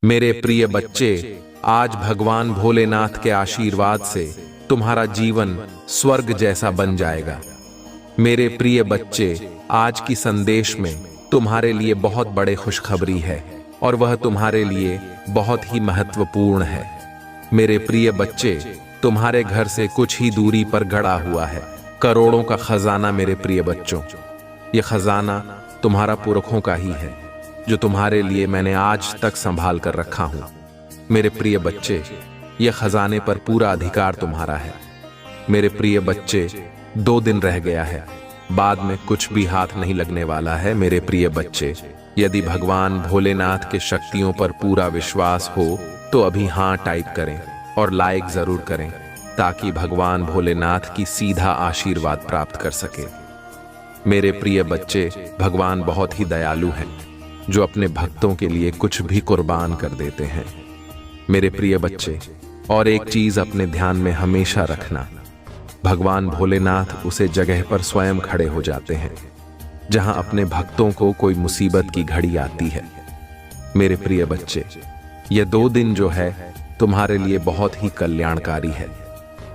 मेरे प्रिय बच्चे, आज भगवान भोलेनाथ के आशीर्वाद से तुम्हारा जीवन स्वर्ग जैसा बन जाएगा। मेरे प्रिय बच्चे, आज की संदेश में तुम्हारे लिए बहुत बड़े खुशखबरी है और वह तुम्हारे लिए बहुत ही महत्वपूर्ण है। मेरे प्रिय बच्चे, तुम्हारे घर से कुछ ही दूरी पर गड़ा हुआ है करोड़ों का खजाना। मेरे प्रिय बच्चों, यह खजाना तुम्हारा पुरखों का ही है जो तुम्हारे लिए मैंने आज तक संभाल कर रखा हूं। मेरे प्रिय बच्चे, यह खजाने पर पूरा अधिकार तुम्हारा है। मेरे प्रिय बच्चे, 2 दिन रह गया है, बाद में कुछ भी हाथ नहीं लगने वाला है। मेरे प्रिय बच्चे, यदि भगवान भोलेनाथ के शक्तियों पर पूरा विश्वास हो तो अभी हाँ टाइप करें और लाइक जरूर करें ताकि भगवान भोलेनाथ की सीधा आशीर्वाद प्राप्त कर सके। मेरे प्रिय बच्चे, भगवान बहुत ही दयालु हैं जो अपने भक्तों के लिए कुछ भी कुर्बान कर देते हैं। मेरे प्रिय बच्चे, और एक चीज अपने ध्यान में हमेशा रखना, भगवान भोलेनाथ उसे जगह पर स्वयं खड़े हो जाते हैं जहां अपने भक्तों को कोई मुसीबत की घड़ी आती है। मेरे प्रिय बच्चे, यह 2 दिन जो है तुम्हारे लिए बहुत ही कल्याणकारी है।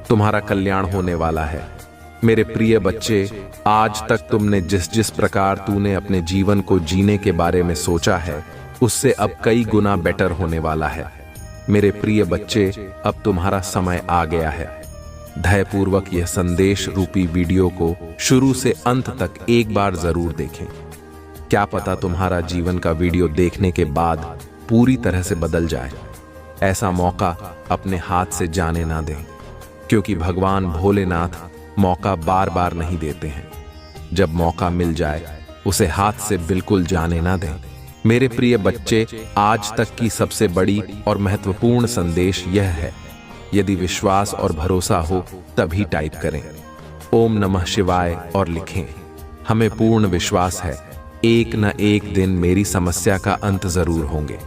तुम्हारा कल्याण होने वाला है। मेरे प्रिय बच्चे, आज तक तुमने जिस जिस प्रकार तूने अपने जीवन को जीने के बारे में सोचा है उससे अब कई गुना बेटर होने वाला है। मेरे प्रिय बच्चे, अब तुम्हारा समय आ गया है। धैर्यपूर्वक यह संदेश रूपी वीडियो को शुरू से अंत तक एक बार जरूर देखें। क्या पता तुम्हारा जीवन का वीडियो देखने के बाद पूरी तरह से बदल जाए। ऐसा मौका अपने हाथ से जाने ना दें, क्योंकि भगवान भोलेनाथ मौका बार बार नहीं देते हैं। जब मौका मिल जाए उसे हाथ से बिल्कुल जाने ना दें। मेरे प्रिय बच्चे, आज तक की सबसे बड़ी और महत्वपूर्ण संदेश यह है, यदि विश्वास और भरोसा हो तभी टाइप करें ओम नमः शिवाय और लिखें। हमें पूर्ण विश्वास है एक न एक दिन मेरी समस्या का अंत जरूर होंगे।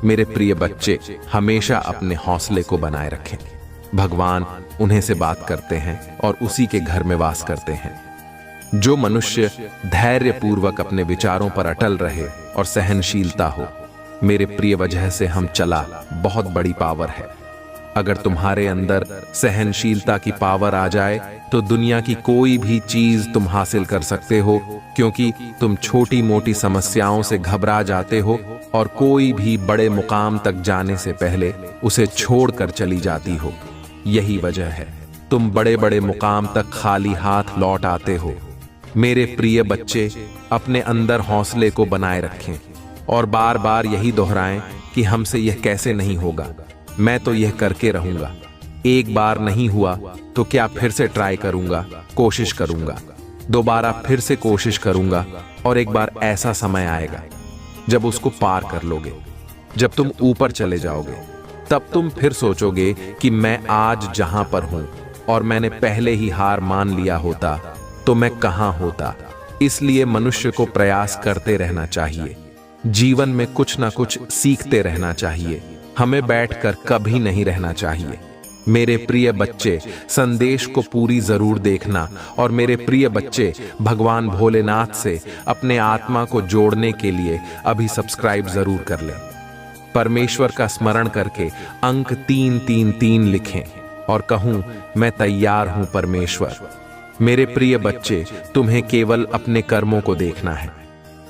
मेरे प्रिय बच्चे, हमेशा अपने हौसले को बनाए रखें। भगवान उन्हें से बात करते हैं और उसी के घर में वास करते हैं। जो मनुष्य धैर्य पूर्वक अपने विचारों पर अटल रहे और सहनशीलता हो, मेरे प्रिय वजह से हम चला बहुत बड़ी पावर है। अगर तुम्हारे अंदर सहनशीलता की पावर आ जाए तो दुनिया की कोई भी चीज तुम हासिल कर सकते हो, क्योंकि तुम छोटी मोटी समस्याओं से घबरा जाते हो और कोई भी बड़े मुकाम तक जाने से पहले उसे छोड़कर चली जाती हो। यही वजह है तुम बड़े बड़े मुकाम तक खाली हाथ लौट आते हो। मेरे प्रिय बच्चे, अपने अंदर हौसले को बनाए रखें और बार बार यही दोहराएं कि हमसे यह कैसे नहीं होगा, मैं तो यह करके रहूंगा। एक बार नहीं हुआ तो क्या फिर से ट्राई करूंगा, कोशिश करूंगा, दोबारा फिर से कोशिश करूंगा और एक बार ऐसा समय आएगा जब उसको पार कर लोगे। जब तुम ऊपर चले जाओगे तब तुम फिर सोचोगे कि मैं आज जहां पर हूं और मैंने पहले ही हार मान लिया होता तो मैं कहां होता। इसलिए मनुष्य को प्रयास करते रहना चाहिए। जीवन में कुछ ना कुछ सीखते रहना चाहिए। हमें बैठकर कभी नहीं रहना चाहिए। मेरे प्रिय बच्चे, संदेश को पूरी जरूर देखना और मेरे प्रिय बच्चे, भगवान भोलेनाथ से अपने आत्मा को जोड़ने के लिए अभी सब्सक्राइब जरूर कर लें। परमेश्वर का स्मरण करके अंक 333 लिखें और कहूं मैं तैयार हूं परमेश्वर। मेरे प्रिय बच्चे, तुम्हें केवल अपने कर्मों को देखना है।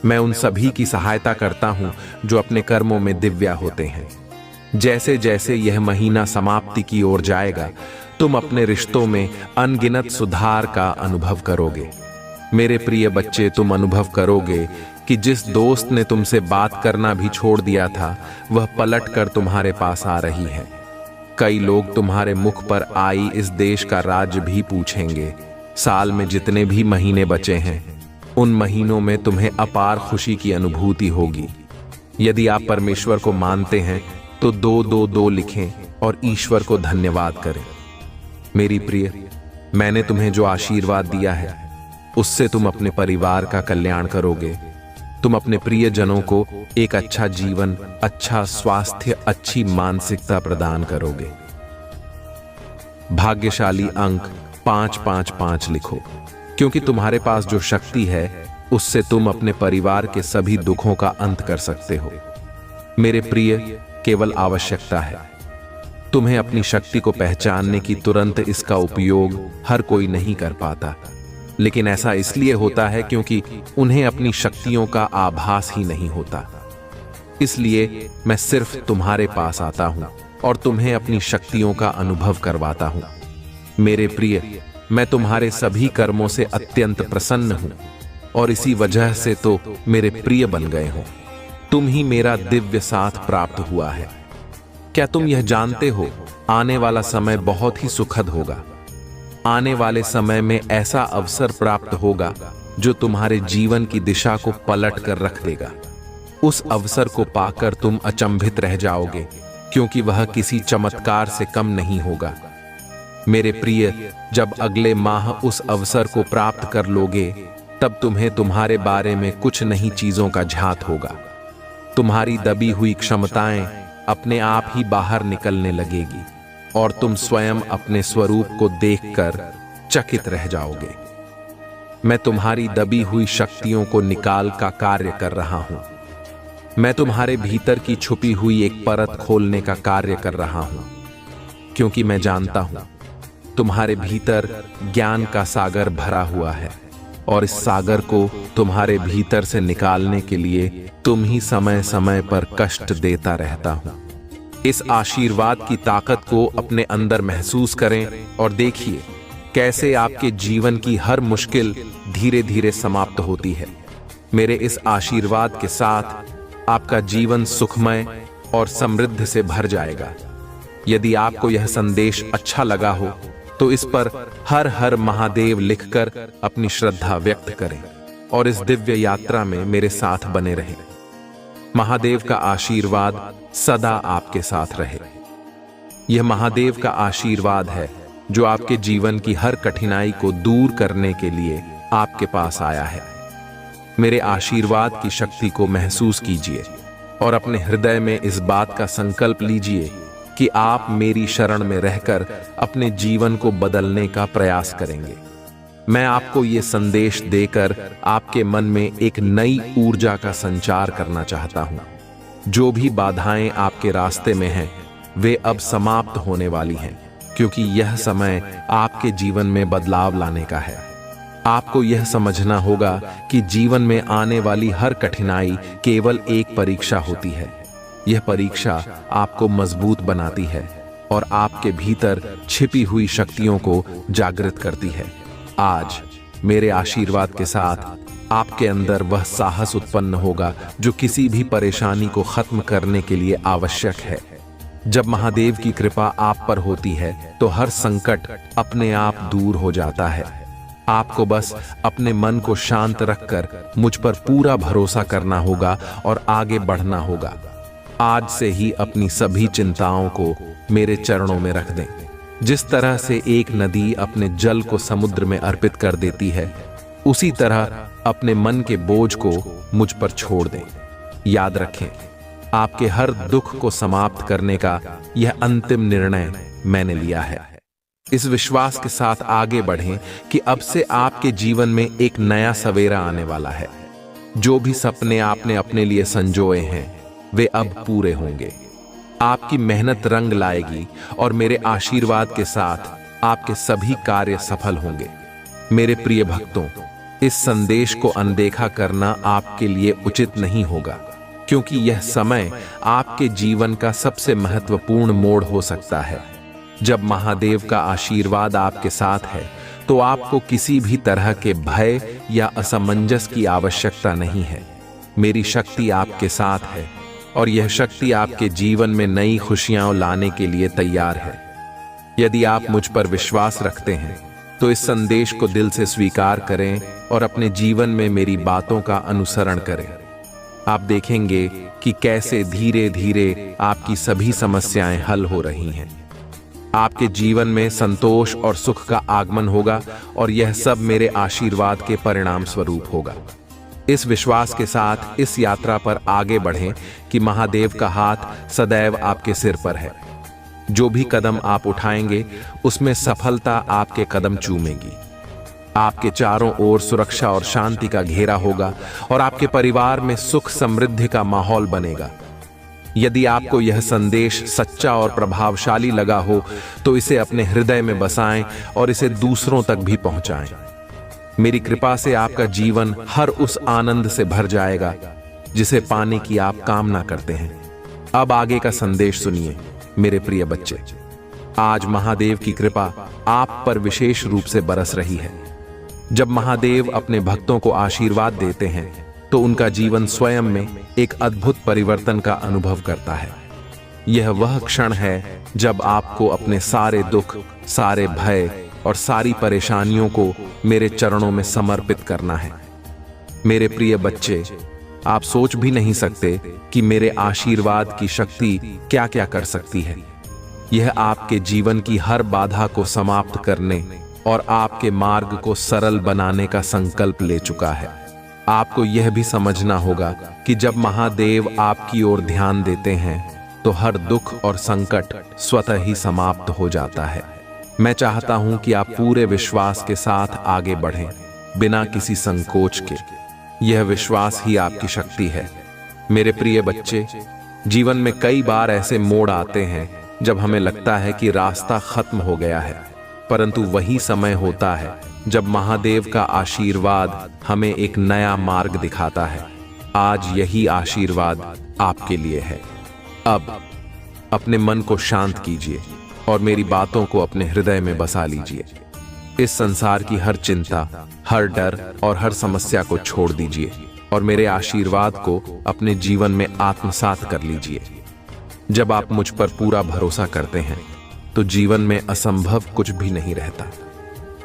मैं उन सभी की सहायता करता हूं जो अपने कर्मों में दिव्या होते हैं। जैसे जैसे यह महीना समाप्ति की ओर जाएगा, तुम अपने रिश्तों में अनगिनत सुधार का अनुभव करोगे। मेरे प्रिय बच्चे, तुम अनुभव करोगे कि जिस दोस्त ने तुमसे बात करना भी छोड़ दिया था वह पलट कर तुम्हारे पास आ रही है। कई लोग तुम्हारे मुख पर आई इस देश का राज भी पूछेंगे। साल में जितने भी महीने बचे हैं उन महीनों में तुम्हें अपार खुशी की अनुभूति होगी। यदि आप परमेश्वर को मानते हैं तो 222 लिखें और ईश्वर को धन्यवाद करें। मेरी प्रिय, मैंने तुम्हें जो आशीर्वाद दिया है उससे तुम अपने परिवार का कल्याण करोगे। तुम अपने प्रियजनों को एक अच्छा जीवन, अच्छा स्वास्थ्य, अच्छी मानसिकता प्रदान करोगे। भाग्यशाली अंक 555 लिखो, क्योंकि तुम्हारे पास जो शक्ति है उससे तुम अपने परिवार के सभी दुखों का अंत कर सकते हो। मेरे प्रिय, केवल आवश्यकता है। तुम्हें अपनी शक्ति को पहचानने की तुरंत इसका उपयोग हर कोई नहीं कर पाता, लेकिन ऐसा इसलिए होता है क्योंकि उन्हें अपनी शक्तियों का आभास ही नहीं होता। इसलिए मैं सिर्फ तुम्हारे पास आता हूं और तुम्हें अपनी शक्तियों का अनुभव करवाता हूं। मेरे प्रिय, मैं तुम्हारे सभी कर्मों से अत्यंत प्रसन्न हूं और इसी वजह से तो मेरे प्रिय बन गए हो। तुम ही मेरा दिव्य साथ प्राप्त हुआ है। क्या तुम यह जानते हो, आने वाला समय बहुत ही सुखद होगा। आने वाले समय में ऐसा अवसर प्राप्त होगा जो तुम्हारे जीवन की दिशा को पलट कर रख देगा। उस अवसर को पाकर तुम अचंभित रह जाओगे, क्योंकि वह किसी चमत्कार से कम नहीं होगा। मेरे प्रिय, जब अगले माह उस अवसर को प्राप्त कर लोगे, तब तुम्हें तुम्हारे बारे में कुछ नई चीजों का झात होगा। तुम्हारी दबी हुई क्षमताएं अपने आप ही बाहर निकलने लगेगी और तुम स्वयं अपने स्वरूप को देखकर चकित रह जाओगे। मैं तुम्हारी दबी हुई शक्तियों को निकाल का कार्य कर रहा हूं। मैं तुम्हारे भीतर की छुपी हुई एक परत खोलने का कार्य कर रहा हूं, क्योंकि मैं जानता हूं तुम्हारे भीतर ज्ञान का सागर भरा हुआ है और इस सागर को तुम्हारे भीतर से निकालने के लिए तुम ही समय समय पर कष्ट देता रहता हूं। इस आशीर्वाद की ताकत को अपने अंदर महसूस करें और देखिए कैसे आपके जीवन की हर मुश्किल धीरे धीरे समाप्त होती है। मेरे इस आशीर्वाद के साथ आपका जीवन सुखमय और समृद्ध से भर जाएगा। यदि आपको यह संदेश अच्छा लगा हो तो इस पर हर हर महादेव लिखकर अपनी श्रद्धा व्यक्त करें और इस दिव्य यात्रा में मेरे साथ बने रहें। महादेव का आशीर्वाद सदा आपके साथ रहे। यह महादेव का आशीर्वाद है जो आपके जीवन की हर कठिनाई को दूर करने के लिए आपके पास आया है। मेरे आशीर्वाद की शक्ति को महसूस कीजिए और अपने हृदय में इस बात का संकल्प लीजिए कि आप मेरी शरण में रहकर अपने जीवन को बदलने का प्रयास करेंगे। मैं आपको ये संदेश देकर आपके मन में एक नई ऊर्जा का संचार करना चाहता हूं। जो भी बाधाएं आपके रास्ते में हैं, वे अब समाप्त होने वाली हैं, क्योंकि यह समय आपके जीवन में बदलाव लाने का है। आपको यह समझना होगा कि जीवन में आने वाली हर कठिनाई केवल एक परीक्षा होती है। यह परीक्षा आपको मजबूत बनाती है और आपके भीतर छिपी हुई शक्तियों को जागृत करती है। आज मेरे आशीर्वाद के साथ आपके अंदर वह साहस उत्पन्न होगा जो किसी भी परेशानी को खत्म करने के लिए आवश्यक है। जब महादेव की कृपा आप पर होती है तो हर संकट अपने आप दूर हो जाता है। आपको बस अपने मन को शांत रखकर मुझ पर पूरा भरोसा करना होगा और आगे बढ़ना होगा। आज से ही अपनी सभी चिंताओं को मेरे चरणों में रख दें। जिस तरह से एक नदी अपने जल को समुद्र में अर्पित कर देती है, उसी तरह अपने मन के बोझ को मुझ पर छोड़ दें। याद रखें, आपके हर दुख को समाप्त करने का यह अंतिम निर्णय मैंने लिया है। इस विश्वास के साथ आगे बढ़ें कि अब से आपके जीवन में एक नया सवेरा आने वाला है। जो भी सपने आपने अपने लिए संजोए हैं, वे अब पूरे होंगे। आपकी मेहनत रंग लाएगी और मेरे आशीर्वाद के साथ आपके सभी कार्य सफल होंगे। मेरे प्रिय भक्तों, इस संदेश को अनदेखा करना आपके लिए उचित नहीं होगा, क्योंकि यह समय आपके जीवन का सबसे महत्वपूर्ण मोड़ हो सकता है। जब महादेव का आशीर्वाद आपके साथ है तो आपको किसी भी तरह के भय या असमंजस की आवश्यकता नहीं है। मेरी शक्ति आपके साथ है और यह शक्ति आपके जीवन में नई खुशियां लाने के लिए तैयार है। यदि आप मुझ पर विश्वास रखते हैं तो इस संदेश को दिल से स्वीकार करें और अपने जीवन में मेरी बातों का अनुसरण करें। आप देखेंगे कि कैसे धीरे धीरे आपकी सभी समस्याएं हल हो रही हैं। आपके जीवन में संतोष और सुख का आगमन होगा और यह सब मेरे आशीर्वाद के परिणाम स्वरूप होगा। इस विश्वास के साथ इस यात्रा पर आगे बढ़ें कि महादेव का हाथ सदैव आपके सिर पर है। जो भी कदम आप उठाएंगे उसमें सफलता आपके कदम चूमेगी। आपके चारों ओर सुरक्षा और शांति का घेरा होगा और आपके परिवार में सुख समृद्धि का माहौल बनेगा। यदि आपको यह संदेश सच्चा और प्रभावशाली लगा हो तो इसे अपने हृदय में बसाएं और इसे दूसरों तक भी पहुंचाएं। मेरी कृपा से आपका जीवन हर उस आनंद से भर जाएगा जिसे पाने की आप कामना करते हैं। अब आगे का संदेश सुनिए मेरे प्रिय बच्चे। आज महादेव की कृपा आप पर विशेष रूप से बरस रही है। जब महादेव अपने भक्तों को आशीर्वाद देते हैं तो उनका जीवन स्वयं में एक अद्भुत परिवर्तन का अनुभव करता है। यह वह क्षण है जब आपको अपने सारे दुख, सारे भय और सारी परेशानियों को मेरे चरणों में समर्पित करना है। मेरे प्रिय बच्चे, आप सोच भी नहीं सकते कि मेरे आशीर्वाद की शक्ति क्या क्या कर सकती है। यह आपके जीवन की हर बाधा को समाप्त करने और आपके मार्ग को सरल बनाने का संकल्प ले चुका है। आपको यह भी समझना होगा कि जब महादेव आपकी ओर ध्यान देते हैं तो हर दुख और संकट स्वतः ही समाप्त हो जाता है। मैं चाहता हूं कि आप पूरे विश्वास के साथ आगे बढ़ें, बिना किसी संकोच के। यह विश्वास ही आपकी शक्ति है। मेरे प्रिय बच्चे, जीवन में कई बार ऐसे मोड़ आते हैं जब हमें लगता है कि रास्ता खत्म हो गया है, परंतु वही समय होता है जब महादेव का आशीर्वाद हमें एक नया मार्ग दिखाता है। आज यही आशीर्वाद आपके लिए है। अब अपने मन को शांत कीजिए और मेरी बातों को अपने हृदय में बसा लीजिए। इस संसार की हर चिंता, हर डर और हर समस्या को छोड़ दीजिए और मेरे आशीर्वाद को अपने जीवन में आत्मसात कर लीजिए। जब आप मुझ पर पूरा भरोसा करते हैं तो जीवन में असंभव कुछ भी नहीं रहता।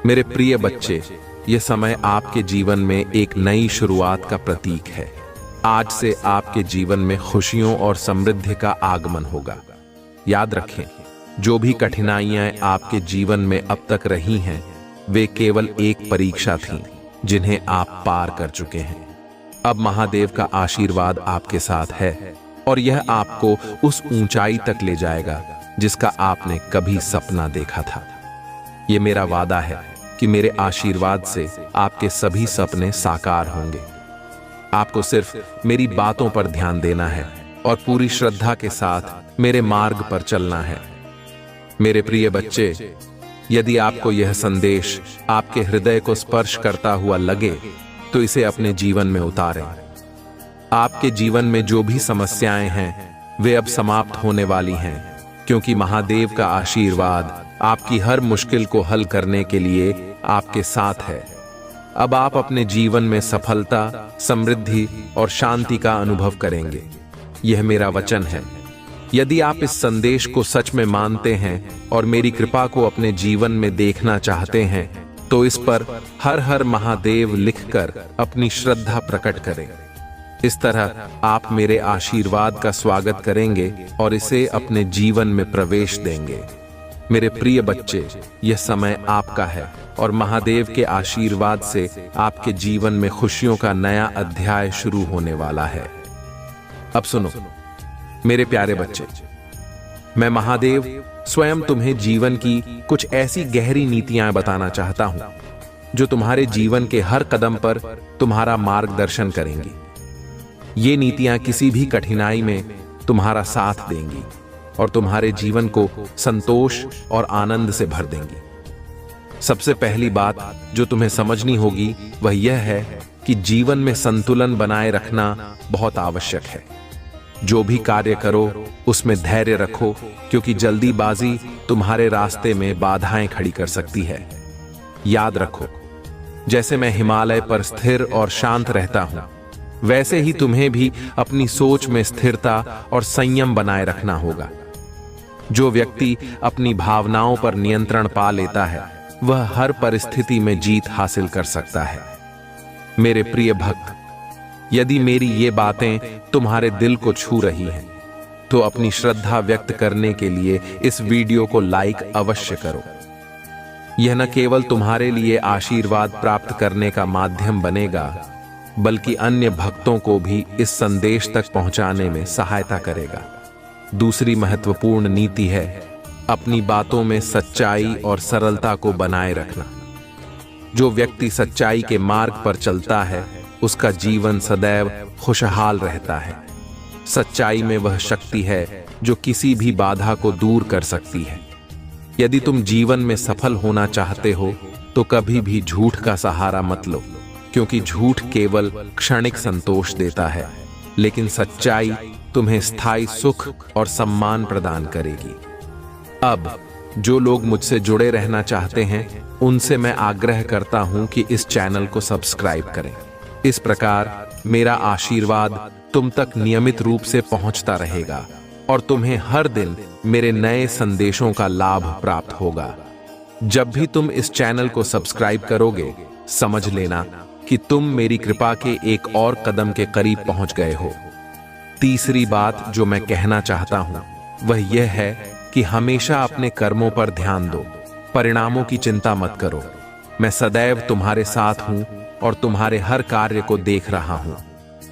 मेरे प्रिय बच्चे, यह समय आपके जीवन में एक नई शुरुआत का प्रतीक है। आज से आपके जीवन में खुशियों और समृद्धि का आगमन होगा। याद रखें, जो भी कठिनाइयां आपके जीवन में अब तक रही हैं, वे केवल एक परीक्षा थीं जिन्हें आप पार कर चुके हैं। अब महादेव का आशीर्वाद आपके साथ है और यह आपको उस ऊंचाई तक ले जाएगा जिसका आपने कभी सपना देखा था। यह मेरा वादा है कि मेरे आशीर्वाद से आपके सभी सपने साकार होंगे। आपको सिर्फ मेरी बातों पर ध्यान देना है और पूरी श्रद्धा के साथ मेरे मार्ग पर चलना है। मेरे प्रिय बच्चे, यदि आपको यह संदेश आपके हृदय को स्पर्श करता हुआ लगे तो इसे अपने जीवन में उतारें। आपके जीवन में जो भी समस्याएं हैं वे अब समाप्त होने वाली हैं, क्योंकि महादेव का आशीर्वाद आपकी हर मुश्किल को हल करने के लिए आपके साथ है। अब आप अपने जीवन में सफलता, समृद्धि और शांति का अनुभव करेंगे। यह मेरा वचन है। यदि आप इस संदेश को सच में मानते हैं और मेरी कृपा को अपने जीवन में देखना चाहते हैं तो इस पर हर हर महादेव लिखकर अपनी श्रद्धा प्रकट करें। इस तरह आप मेरे आशीर्वाद का स्वागत करेंगे और इसे अपने जीवन में प्रवेश देंगे। मेरे प्रिय बच्चे, यह समय आपका है और महादेव के आशीर्वाद से आपके जीवन में खुशियों का नया अध्याय शुरू होने वाला है। अब सुनो मेरे प्यारे बच्चे, मैं महादेव स्वयं तुम्हें जीवन की कुछ ऐसी गहरी नीतियां बताना चाहता हूं जो तुम्हारे जीवन के हर कदम पर तुम्हारा मार्गदर्शन करेंगी। ये नीतियां किसी भी कठिनाई में तुम्हारा साथ देंगी और तुम्हारे जीवन को संतोष और आनंद से भर देंगी। सबसे पहली बात जो तुम्हें समझनी होगी वह यह है कि जीवन में संतुलन बनाए रखना बहुत आवश्यक है। जो भी कार्य करो उसमें धैर्य रखो, क्योंकि जल्दीबाजी तुम्हारे रास्ते में बाधाएं खड़ी कर सकती है। याद रखो, जैसे मैं हिमालय पर स्थिर और शांत रहता हूं, वैसे ही तुम्हें भी अपनी सोच में स्थिरता और संयम बनाए रखना होगा। जो व्यक्ति अपनी भावनाओं पर नियंत्रण पा लेता है वह हर परिस्थिति में जीत हासिल कर सकता है। मेरे प्रिय भक्त, यदि मेरी ये बातें तुम्हारे दिल को छू रही हैं तो अपनी श्रद्धा व्यक्त करने के लिए इस वीडियो को लाइक अवश्य करो। यह न केवल तुम्हारे लिए आशीर्वाद प्राप्त करने का माध्यम बनेगा, बल्कि अन्य भक्तों को भी इस संदेश तक पहुंचाने में सहायता करेगा। दूसरी महत्वपूर्ण नीति है अपनी बातों में सच्चाई और सरलता को बनाए रखना। जो व्यक्ति सच्चाई के मार्ग पर चलता है उसका जीवन सदैव खुशहाल रहता है। सच्चाई में वह शक्ति है जो किसी भी बाधा को दूर कर सकती है। यदि तुम जीवन में सफल होना चाहते हो तो कभी भी झूठ का सहारा मत लो, क्योंकि झूठ केवल क्षणिक संतोष देता है, लेकिन सच्चाई तुम्हें स्थायी सुख और सम्मान प्रदान करेगी। अब जो लोग मुझसे जुड़े रहना चाहते हैं उनसे मैं आग्रह करता हूं कि इस चैनल को सब्सक्राइब करें। इस प्रकार मेरा आशीर्वाद तुम तक नियमित रूप से पहुंचता रहेगा और तुम्हें हर दिन मेरे नए संदेशों का लाभ प्राप्त होगा। जब भी तुम इस चैनल को सब्सक्राइब करोगे, समझ लेना कि तुम मेरी कृपा के एक और कदम के करीब पहुंच गए हो। तीसरी बात जो मैं कहना चाहता हूं वह यह है कि हमेशा अपने कर्मों पर ध्यान दो, परिणामों की चिंता मत करो। मैं सदैव तुम्हारे साथ हूं और तुम्हारे हर कार्य को देख रहा हूं।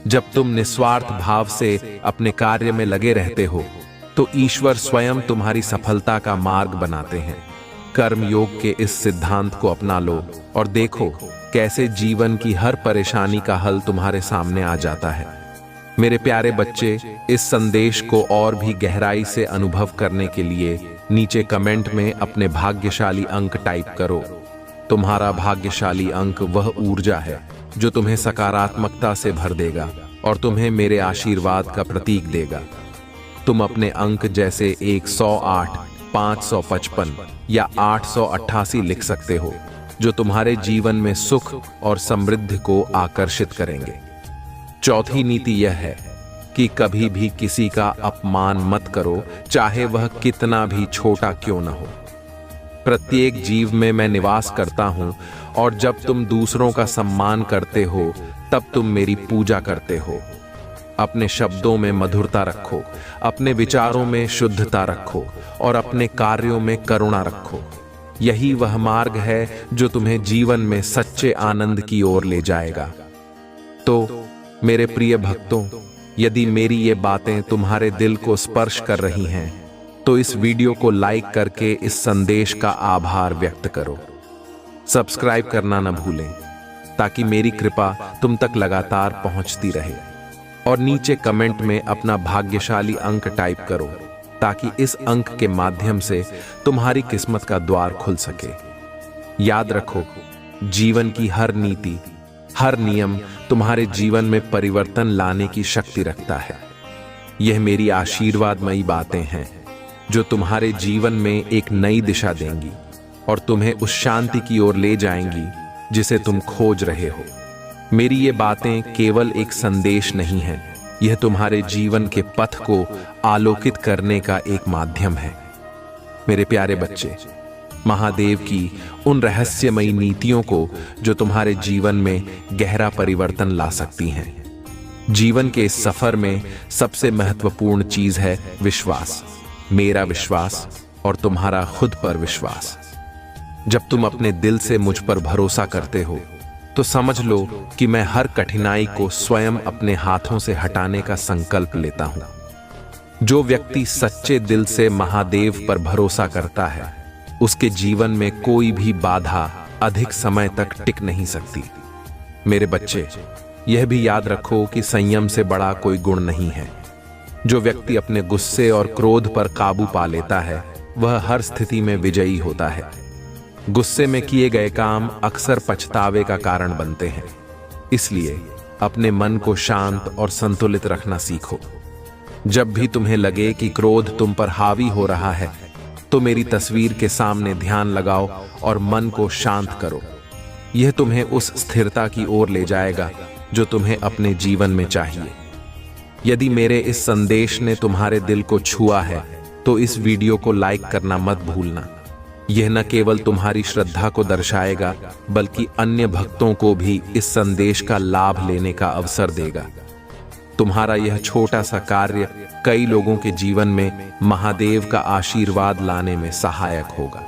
जब तुम निस्वार्थ भाव से अपने कार्य में लगे रहते हो तो ईश्वर स्वयं तुम्हारी सफलता का मार्ग बनाते हैं। कर्म योग के इस सिद्धांत को अपना लो और देखो कैसे जीवन की हर परेशानी का हल तुम्हारे सामने आ जाता है। मेरे प्यारे बच्चे, इस संदेश को और भी गहराई से अनुभव करने के लिए नीचे कमेंट में अपने भाग्यशाली अंक टाइप करो। तुम्हारा भाग्यशाली अंक वह ऊर्जा है जो तुम्हें सकारात्मकता से भर देगा और तुम्हें मेरे आशीर्वाद का प्रतीक देगा। तुम अपने अंक जैसे 108, 555 या 888 लिख सकते हो, जो तुम्हारे जीवन में सुख और समृद्धि को आकर्षित करेंगे। चौथी नीति यह है कि कभी भी किसी का अपमान मत करो, चाहे वह कितना भी छोटा क्यों न हो। प्रत्येक जीव में मैं निवास करता हूं और जब तुम दूसरों का सम्मान करते हो तब तुम मेरी पूजा करते हो। अपने शब्दों में मधुरता रखो, अपने विचारों में शुद्धता रखो और अपने कार्यों में करुणा रखो। यही वह मार्ग है जो तुम्हें जीवन में सच्चे आनंद की ओर ले जाएगा। तो मेरे प्रिय भक्तों, यदि मेरी ये बातें तुम्हारे दिल को स्पर्श कर रही हैं तो इस वीडियो को लाइक करके इस संदेश का आभार व्यक्त करो। सब्सक्राइब करना न भूलें ताकि मेरी कृपा तुम तक लगातार पहुंचती रहे, और नीचे कमेंट में अपना भाग्यशाली अंक टाइप करो ताकि इस अंक के माध्यम से तुम्हारी किस्मत का द्वार खुल सके। याद रखो, जीवन की हर नीति, हर नियम तुम्हारे जीवन में परिवर्तन लाने की शक्ति रखता है। यह मेरी आशीर्वादमयी बातें हैं जो तुम्हारे जीवन में एक नई दिशा देंगी और तुम्हें उस शांति की ओर ले जाएंगी जिसे तुम खोज रहे हो। मेरी ये बातें केवल एक संदेश नहीं है, यह तुम्हारे जीवन के पथ को आलोकित करने का एक माध्यम है। मेरे प्यारे बच्चे, महादेव की उन रहस्यमयी नीतियों को जो तुम्हारे जीवन में गहरा परिवर्तन ला सकती हैं। जीवन के इस सफर में सबसे महत्वपूर्ण चीज है विश्वास, मेरा विश्वास और तुम्हारा खुद पर विश्वास। जब तुम अपने दिल से मुझ पर भरोसा करते हो तो समझ लो कि मैं हर कठिनाई को स्वयं अपने हाथों से हटाने का संकल्प लेता हूं। जो व्यक्ति सच्चे दिल से महादेव पर भरोसा करता है उसके जीवन में कोई भी बाधा अधिक समय तक टिक नहीं सकती। मेरे बच्चे, यह भी याद रखो कि संयम से बड़ा कोई गुण नहीं है। जो व्यक्ति अपने गुस्से और क्रोध पर काबू पा लेता है वह हर स्थिति में विजयी होता है। गुस्से में किए गए काम अक्सर पछतावे का कारण बनते हैं, इसलिए अपने मन को शांत और संतुलित रखना सीखो। जब भी तुम्हें लगे कि क्रोध तुम पर हावी हो रहा है तो मेरी तस्वीर के सामने ध्यान लगाओ और मन को शांत करो। यह तुम्हें उस स्थिरता की ओर ले जाएगा जो तुम्हें अपने जीवन में चाहिए। यदि मेरे इस संदेश ने तुम्हारे दिल को छुआ है तो इस वीडियो को लाइक करना मत भूलना। यह न केवल तुम्हारी श्रद्धा को दर्शाएगा बल्कि अन्य भक्तों को भी इस संदेश का लाभ लेने का अवसर देगा। तुम्हारा यह छोटा सा कार्य कई लोगों के जीवन में महादेव का आशीर्वाद लाने में सहायक होगा।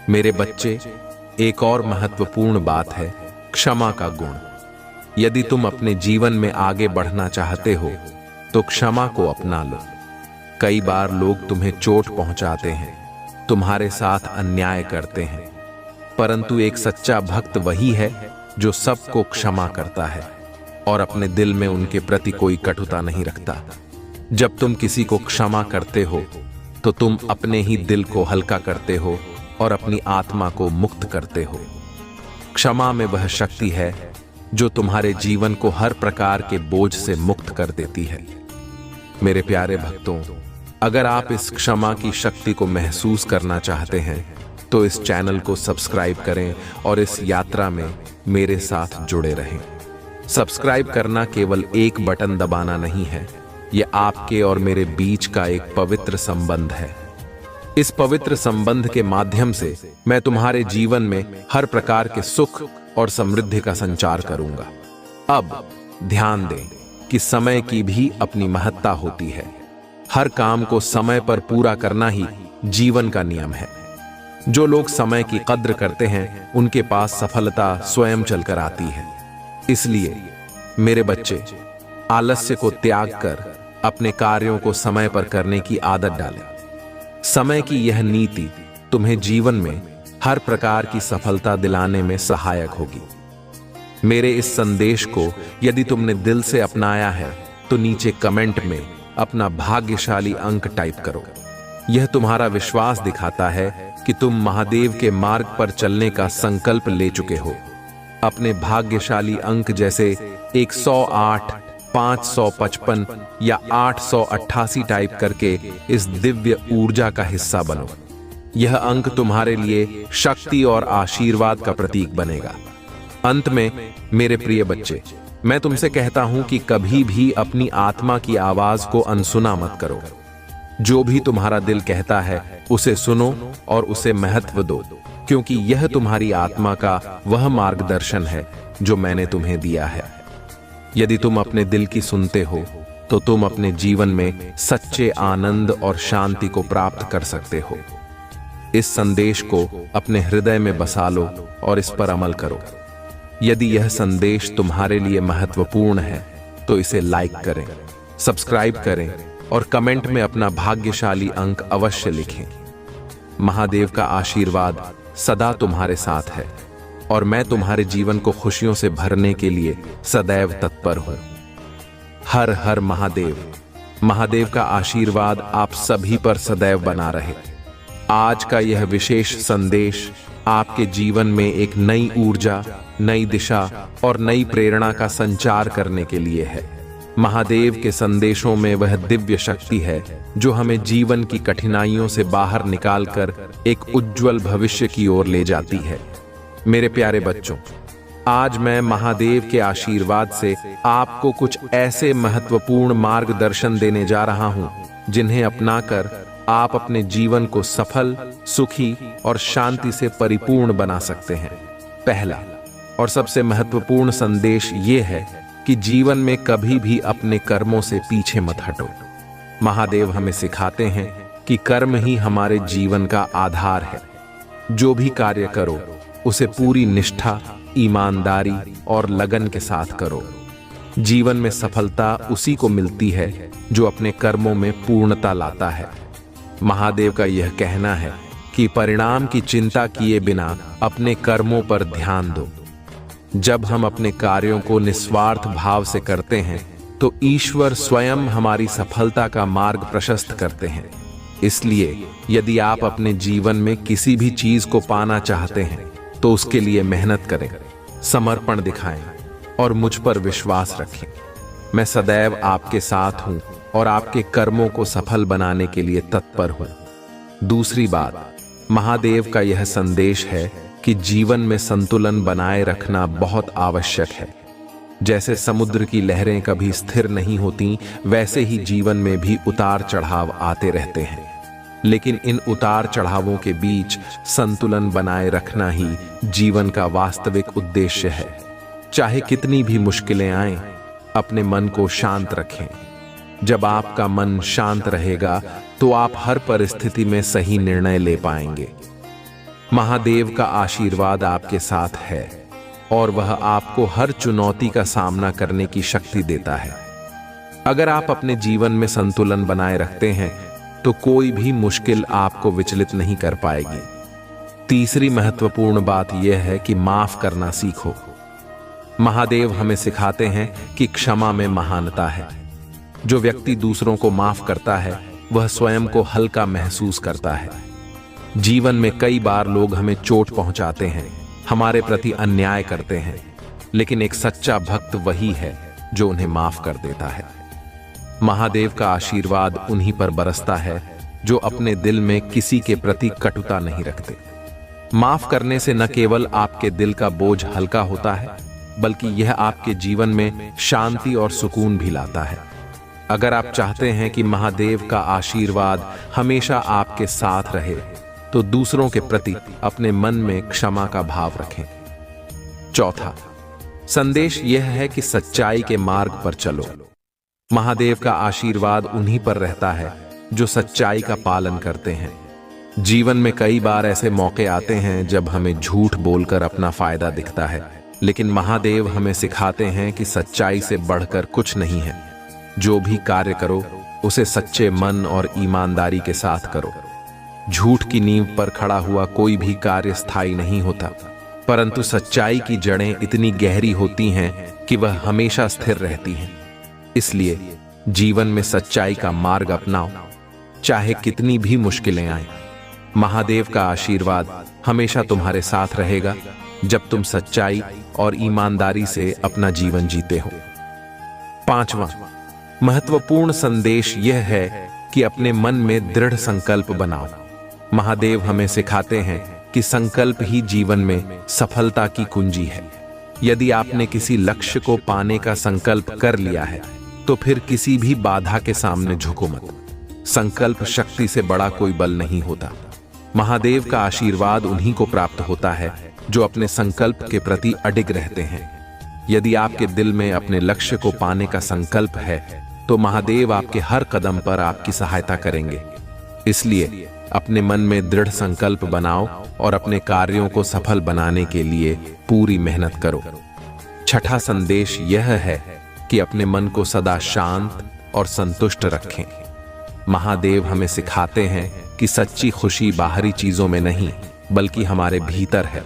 मेरे बच्चे, एक और महत्वपूर्ण बात है क्षमा का गुण। यदि तुम अपने जीवन में आगे बढ़ना चाहते हो तो क्षमा को अपना लो। कई बार लोग तुम्हें चोट पहुंचाते हैं, तुम्हारे साथ अन्याय करते हैं, परंतु एक सच्चा भक्त वही है जो सबको क्षमा करता है और अपने दिल में उनके प्रति कोई कटुता नहीं रखता। जब तुम किसी को क्षमा करते हो तो तुम अपने ही दिल को हल्का करते हो और अपनी आत्मा को मुक्त करते हो। क्षमा में वह शक्ति है जो तुम्हारे जीवन को हर प्रकार के बोझ से मुक्त कर देती है। मेरे प्यारे भक्तों, अगर आप इस क्षमा की शक्ति को महसूस करना चाहते हैं तो इस चैनल को सब्सक्राइब करें और इस यात्रा में मेरे साथ जुड़े रहें। सब्सक्राइब करना केवल एक बटन दबाना नहीं है, यह आपके और मेरे बीच का एक पवित्र संबंध है। इस पवित्र संबंध के माध्यम से मैं तुम्हारे जीवन में हर प्रकार के सुख और समृद्धि का संचार करूंगा। अब ध्यान दें कि समय की भी अपनी महत्ता होती है। हर काम को समय पर पूरा करना ही जीवन का नियम है। जो लोग समय की कद्र करते हैं उनके पास सफलता स्वयं चलकर आती है। इसलिए मेरे बच्चे, आलस्य को त्याग कर अपने कार्यों को समय पर करने की आदत डालें। समय की यह नीति तुम्हें जीवन में हर प्रकार की सफलता दिलाने में सहायक होगी। मेरे इस संदेश को यदि तुमने दिल से अपनाया है तो नीचे कमेंट में अपना भाग्यशाली अंक टाइप करो। यह तुम्हारा विश्वास दिखाता है कि तुम महादेव के मार्ग पर चलने का संकल्प ले चुके हो। अपने भाग्यशाली अंक जैसे 108, 555 या 888 टाइप करके इस दिव्य ऊर्जा का हिस्सा बनो। यह अंक तुम्हारे लिए शक्ति और आशीर्वाद का प्रतीक बनेगा। अंत में मेरे प्रिय बच्चे, मैं तुमसे कहता हूं कि कभी भी अपनी आत्मा की आवाज को अनसुना मत करो। जो भी तुम्हारा दिल कहता है उसे सुनो और उसे महत्व दो, क्योंकि यह तुम्हारी आत्मा का वह मार्गदर्शन है जो मैंने तुम्हें दिया है। यदि तुम अपने दिल की सुनते हो तो तुम अपने जीवन में सच्चे आनंद और शांति को प्राप्त कर सकते हो। इस संदेश को अपने हृदय में बसा लो और इस पर अमल करो। यदि यह संदेश तुम्हारे लिए महत्वपूर्ण है तो इसे लाइक करें, सब्सक्राइब करें और कमेंट में अपना भाग्यशाली अंक अवश्य लिखें। महादेव का आशीर्वाद सदा तुम्हारे साथ है और मैं तुम्हारे जीवन को खुशियों से भरने के लिए सदैव तत्पर हूं। हर हर महादेव। महादेव का आशीर्वाद आप सभी पर सदैव बना रहे। आज का यह विशेष संदेश आपके जीवन में एक नई ऊर्जा, नई दिशा और नई प्रेरणा का संचार करने के लिए है। महादेव के संदेशों में वह दिव्य शक्ति है जो हमें जीवन की कठिनाइयों से बाहर निकालकर एक उज्जवल भविष्य की ओर ले जाती है। मेरे प्यारे बच्चों, आज मैं महादेव के आशीर्वाद से आपको कुछ ऐसे महत्वपूर्ण मार्गदर्शन देने जा रहा हूं जिन्हें अपनाकर आप अपने जीवन को सफल, सुखी और शांति से परिपूर्ण बना सकते हैं। पहला और सबसे महत्वपूर्ण संदेश ये है कि जीवन में कभी भी अपने कर्मों से पीछे मत हटो। महादेव हमें सिखाते हैं कि कर्म ही हमारे जीवन का आधार है। जो भी कार्य करो उसे पूरी निष्ठा, ईमानदारी और लगन के साथ करो। जीवन में सफलता उसी को मिलती है जो अपने कर्मों में पूर्णता लाता है। महादेव का यह कहना है कि परिणाम की चिंता किए बिना अपने कर्मों पर ध्यान दो। जब हम अपने कार्यों को निस्वार्थ भाव से करते हैं तो ईश्वर स्वयं हमारी सफलता का मार्ग प्रशस्त करते हैं। इसलिए यदि आप अपने जीवन में किसी भी चीज को पाना चाहते हैं तो उसके लिए मेहनत करें, समर्पण दिखाएं और मुझ पर विश्वास रखें। मैं सदैव आपके साथ हूं और आपके कर्मों को सफल बनाने के लिए तत्पर हूं। दूसरी बात, महादेव का यह संदेश है कि जीवन में संतुलन बनाए रखना बहुत आवश्यक है। जैसे समुद्र की लहरें कभी स्थिर नहीं होती, वैसे ही जीवन में भी उतार चढ़ाव आते रहते हैं। लेकिन इन उतार चढ़ावों के बीच संतुलन बनाए रखना ही जीवन का वास्तविक उद्देश्य है। चाहे कितनी भी मुश्किलें आएं, अपने मन को शांत रखें। जब आपका मन शांत रहेगा तो आप हर परिस्थिति में सही निर्णय ले पाएंगे। महादेव का आशीर्वाद आपके साथ है और वह आपको हर चुनौती का सामना करने की शक्ति देता है। अगर आप अपने जीवन में संतुलन बनाए रखते हैं तो कोई भी मुश्किल आपको विचलित नहीं कर पाएगी। तीसरी महत्वपूर्ण बात यह है कि माफ करना सीखो। महादेव हमें सिखाते हैं कि क्षमा में महानता है। जो व्यक्ति दूसरों को माफ करता है वह स्वयं को हल्का महसूस करता है। जीवन में कई बार लोग हमें चोट पहुंचाते हैं, हमारे प्रति अन्याय करते हैं, लेकिन एक सच्चा भक्त वही है जो उन्हें माफ कर देता है। महादेव का आशीर्वाद उन्हीं पर बरसता है जो अपने दिल में किसी के प्रति कटुता नहीं रखते। माफ करने से न केवल आपके दिल का बोझ हल्का होता है, बल्कि यह आपके जीवन में शांति और सुकून भी लाता है। अगर आप चाहते हैं कि महादेव का आशीर्वाद हमेशा आपके साथ रहे, तो दूसरों के प्रति अपने मन में क्षमा का भाव रखें। चौथा संदेश यह है कि सच्चाई के मार्ग पर चलो। महादेव का आशीर्वाद उन्हीं पर रहता है जो सच्चाई का पालन करते हैं। जीवन में कई बार ऐसे मौके आते हैं जब हमें झूठ बोलकर अपना फायदा दिखता है, लेकिन महादेव हमें सिखाते हैं कि सच्चाई से बढ़कर कुछ नहीं है। जो भी कार्य करो उसे सच्चे मन और ईमानदारी के साथ करो। झूठ की नींव पर खड़ा हुआ कोई भी कार्य स्थायी नहीं होता, परंतु सच्चाई की जड़ें इतनी गहरी होती हैं कि वह हमेशा स्थिर रहती हैं। इसलिए जीवन में सच्चाई का मार्ग अपनाओ, चाहे कितनी भी मुश्किलें आएं। महादेव का आशीर्वाद हमेशा तुम्हारे साथ रहेगा जब तुम सच्चाई और ईमानदारी से अपना जीवन जीते हो। पांचवां महत्वपूर्ण संदेश यह है कि अपने मन में दृढ़ संकल्प बनाओ। महादेव हमें सिखाते हैं कि संकल्प ही जीवन में सफलता की कुंजी है। यदि आपने किसी लक्ष्य को पाने का संकल्प कर लिया है, तो फिर किसी भी बाधा के सामने झुको मत। संकल्प शक्ति से बड़ा कोई बल नहीं होता। महादेव का आशीर्वाद उन्हीं को प्राप्त होता है जो अपने संकल्प के प्रति अडिग रहते हैं। यदि आपके दिल में अपने लक्ष्य को पाने का संकल्प है, तो महादेव आपके हर कदम पर आपकी सहायता करेंगे। इसलिए अपने मन में दृढ़ संकल्प बनाओ और अपने कार्यों को सफल बनाने के लिए पूरी मेहनत करो। छठा संदेश यह है कि अपने मन को सदा शांत और संतुष्ट रखें। महादेव हमें सिखाते हैं कि सच्ची खुशी बाहरी चीजों में नहीं, बल्कि हमारे भीतर है।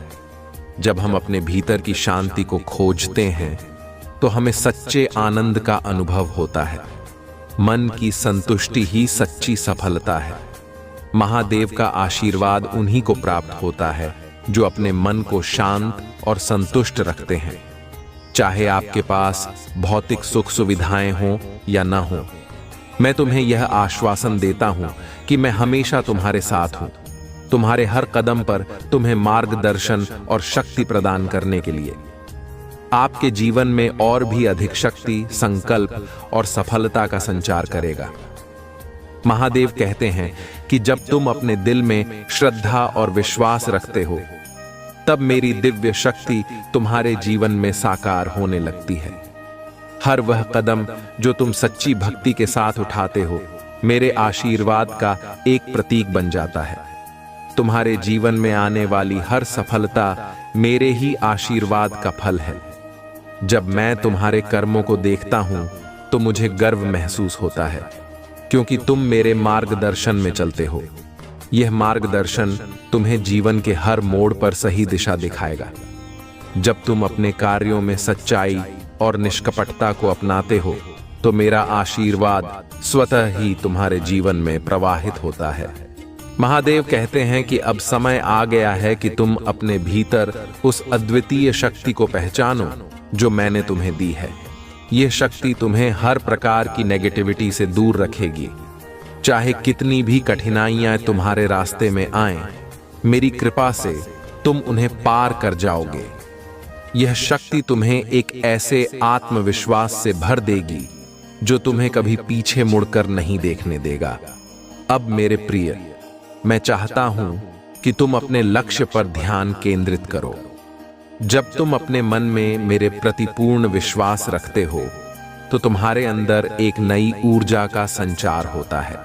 जब हम अपने भीतर की शांति को खोजते हैं, तो हमें सच्चे आनंद का अनुभव होता है। मन की संतुष्टि ही सच्ची सफलता है। महादेव का आशीर्वाद उन्हीं को प्राप्त होता है जो अपने मन को शांत और संतुष्ट रखते हैं। चाहे आपके पास भौतिक सुख सुविधाएं हों या न हों, मैं तुम्हें यह आश्वासन देता हूं कि मैं हमेशा तुम्हारे साथ हूं, तुम्हारे हर कदम पर तुम्हें मार्गदर्शन और शक्ति प्रदान करने के लिए। आपके जीवन में और भी अधिक शक्ति, संकल्प और सफलता का संचार करेगा। महादेव कहते हैं कि जब तुम अपने दिल में श्रद्धा और विश्वास रखते हो, तब मेरी दिव्य शक्ति तुम्हारे जीवन में साकार होने लगती है। हर वह कदम जो तुम सच्ची भक्ति के साथ उठाते हो, मेरे आशीर्वाद का एक प्रतीक बन जाता है। तुम्हारे जीवन में आने वाली हर सफलता मेरे ही आशीर्वाद का फल है। जब मैं तुम्हारे कर्मों को देखता हूं, तो मुझे गर्व महसूस होता है, क्योंकि तुम मेरे मार्गदर्शन में चलते हो। यह मार्गदर्शन तुम्हें जीवन के हर मोड़ पर सही दिशा दिखाएगा। जब तुम अपने कार्यों में सच्चाई और निष्कपटता को अपनाते हो, तो मेरा आशीर्वाद स्वतः ही तुम्हारे जीवन में प्रवाहित होता है। महादेव कहते हैं कि अब समय आ गया है कि तुम अपने भीतर उस अद्वितीय शक्ति को पहचानो जो मैंने तुम्हें दी है। यह शक्ति तुम्हें हर प्रकार की नेगेटिविटी से दूर रखेगी। चाहे कितनी भी कठिनाइयां तुम्हारे रास्ते में आएं, मेरी कृपा से तुम उन्हें पार कर जाओगे। यह शक्ति तुम्हें एक ऐसे आत्मविश्वास से भर देगी जो तुम्हें कभी पीछे मुड़कर नहीं देखने देगा। अब मेरे प्रिय, मैं चाहता हूं कि तुम अपने लक्ष्य पर ध्यान केंद्रित करो। जब तुम अपने मन में मेरे प्रति पूर्ण विश्वास रखते हो, तो तुम्हारे अंदर एक नई ऊर्जा का संचार होता है।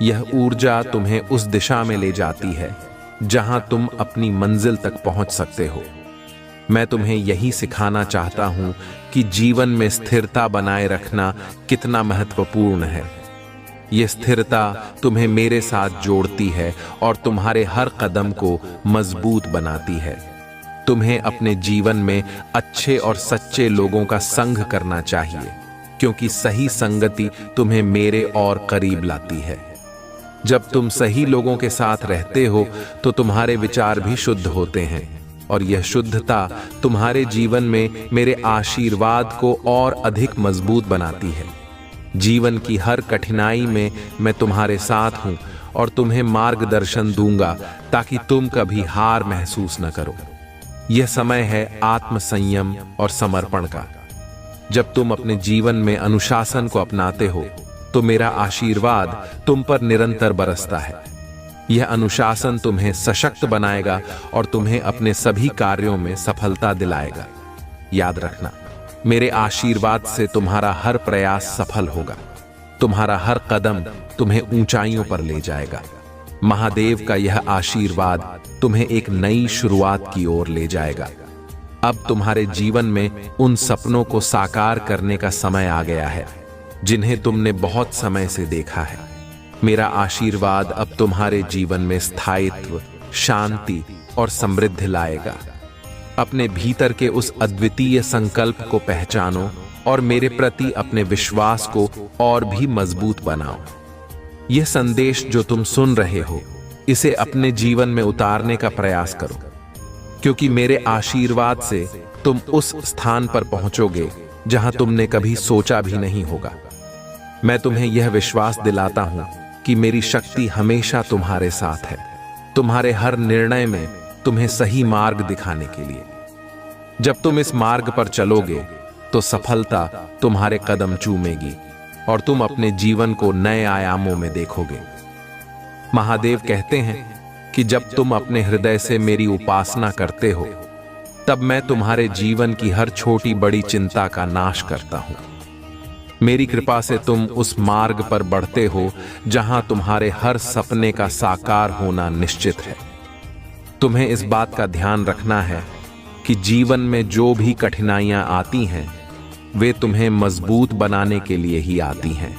यह ऊर्जा तुम्हें उस दिशा में ले जाती है जहां तुम अपनी मंजिल तक पहुंच सकते हो। मैं तुम्हें यही सिखाना चाहता हूं कि जीवन में स्थिरता बनाए रखना कितना महत्वपूर्ण है। यह स्थिरता तुम्हें मेरे साथ जोड़ती है और तुम्हारे हर कदम को मजबूत बनाती है। तुम्हें अपने जीवन में अच्छे और सच्चे लोगों का संग करना चाहिए। क्योंकि सही संगति तुम्हें मेरे और करीब लाती है। जब तुम सही लोगों के साथ रहते हो तो तुम्हारे विचार भी शुद्ध होते हैं, और यह शुद्धता तुम्हारे जीवन में मेरे आशीर्वाद को और अधिक मजबूत बनाती है। जीवन की हर कठिनाई में मैं तुम्हारे साथ हूं और तुम्हें मार्गदर्शन दूंगा ताकि तुम कभी हार महसूस न करो। यह समय है आत्म संयम और समर्पण का। जब तुम अपने जीवन में अनुशासन को अपनाते हो तो मेरा आशीर्वाद तुम पर निरंतर बरसता है। यह अनुशासन तुम्हें सशक्त बनाएगा और तुम्हें अपने सभी कार्यों में सफलता दिलाएगा। याद रखना, मेरे आशीर्वाद से तुम्हारा हर प्रयास सफल होगा। तुम्हारा हर कदम तुम्हें ऊंचाइयों पर ले जाएगा। महादेव का यह आशीर्वाद तुम्हें एक नई शुरुआत की ओर ले जाएगा। अब तुम्हारे जीवन में उन सपनों को साकार करने का समय आ गया है जिन्हें तुमने बहुत समय से देखा है। मेरा आशीर्वाद अब तुम्हारे जीवन में स्थायित्व, शांति और समृद्धि लाएगा। अपने भीतर के उस अद्वितीय संकल्प को पहचानो और मेरे प्रति अपने विश्वास को और भी मजबूत बनाओ। यह संदेश जो तुम सुन रहे हो, इसे अपने जीवन में उतारने का प्रयास करो, क्योंकि मेरे आशीर्वाद से तुम उस स्थान पर पहुंचोगे जहां तुमने कभी सोचा भी नहीं होगा। मैं तुम्हें यह विश्वास दिलाता हूं कि मेरी शक्ति हमेशा तुम्हारे साथ है, तुम्हारे हर निर्णय में तुम्हें सही मार्ग दिखाने के लिए। जब तुम इस मार्ग पर चलोगे तो सफलता तुम्हारे कदम चूमेगी और तुम अपने जीवन को नए आयामों में देखोगे। महादेव कहते हैं कि जब तुम अपने हृदय से मेरी उपासना करते हो, तब मैं तुम्हारे जीवन की हर छोटी बड़ी चिंता का नाश करता हूं। मेरी कृपा से तुम उस मार्ग पर बढ़ते हो जहां तुम्हारे हर सपने का साकार होना निश्चित है। तुम्हें इस बात का ध्यान रखना है कि जीवन में जो भी कठिनाइयां आती हैं, वे तुम्हें मजबूत बनाने के लिए ही आती हैं।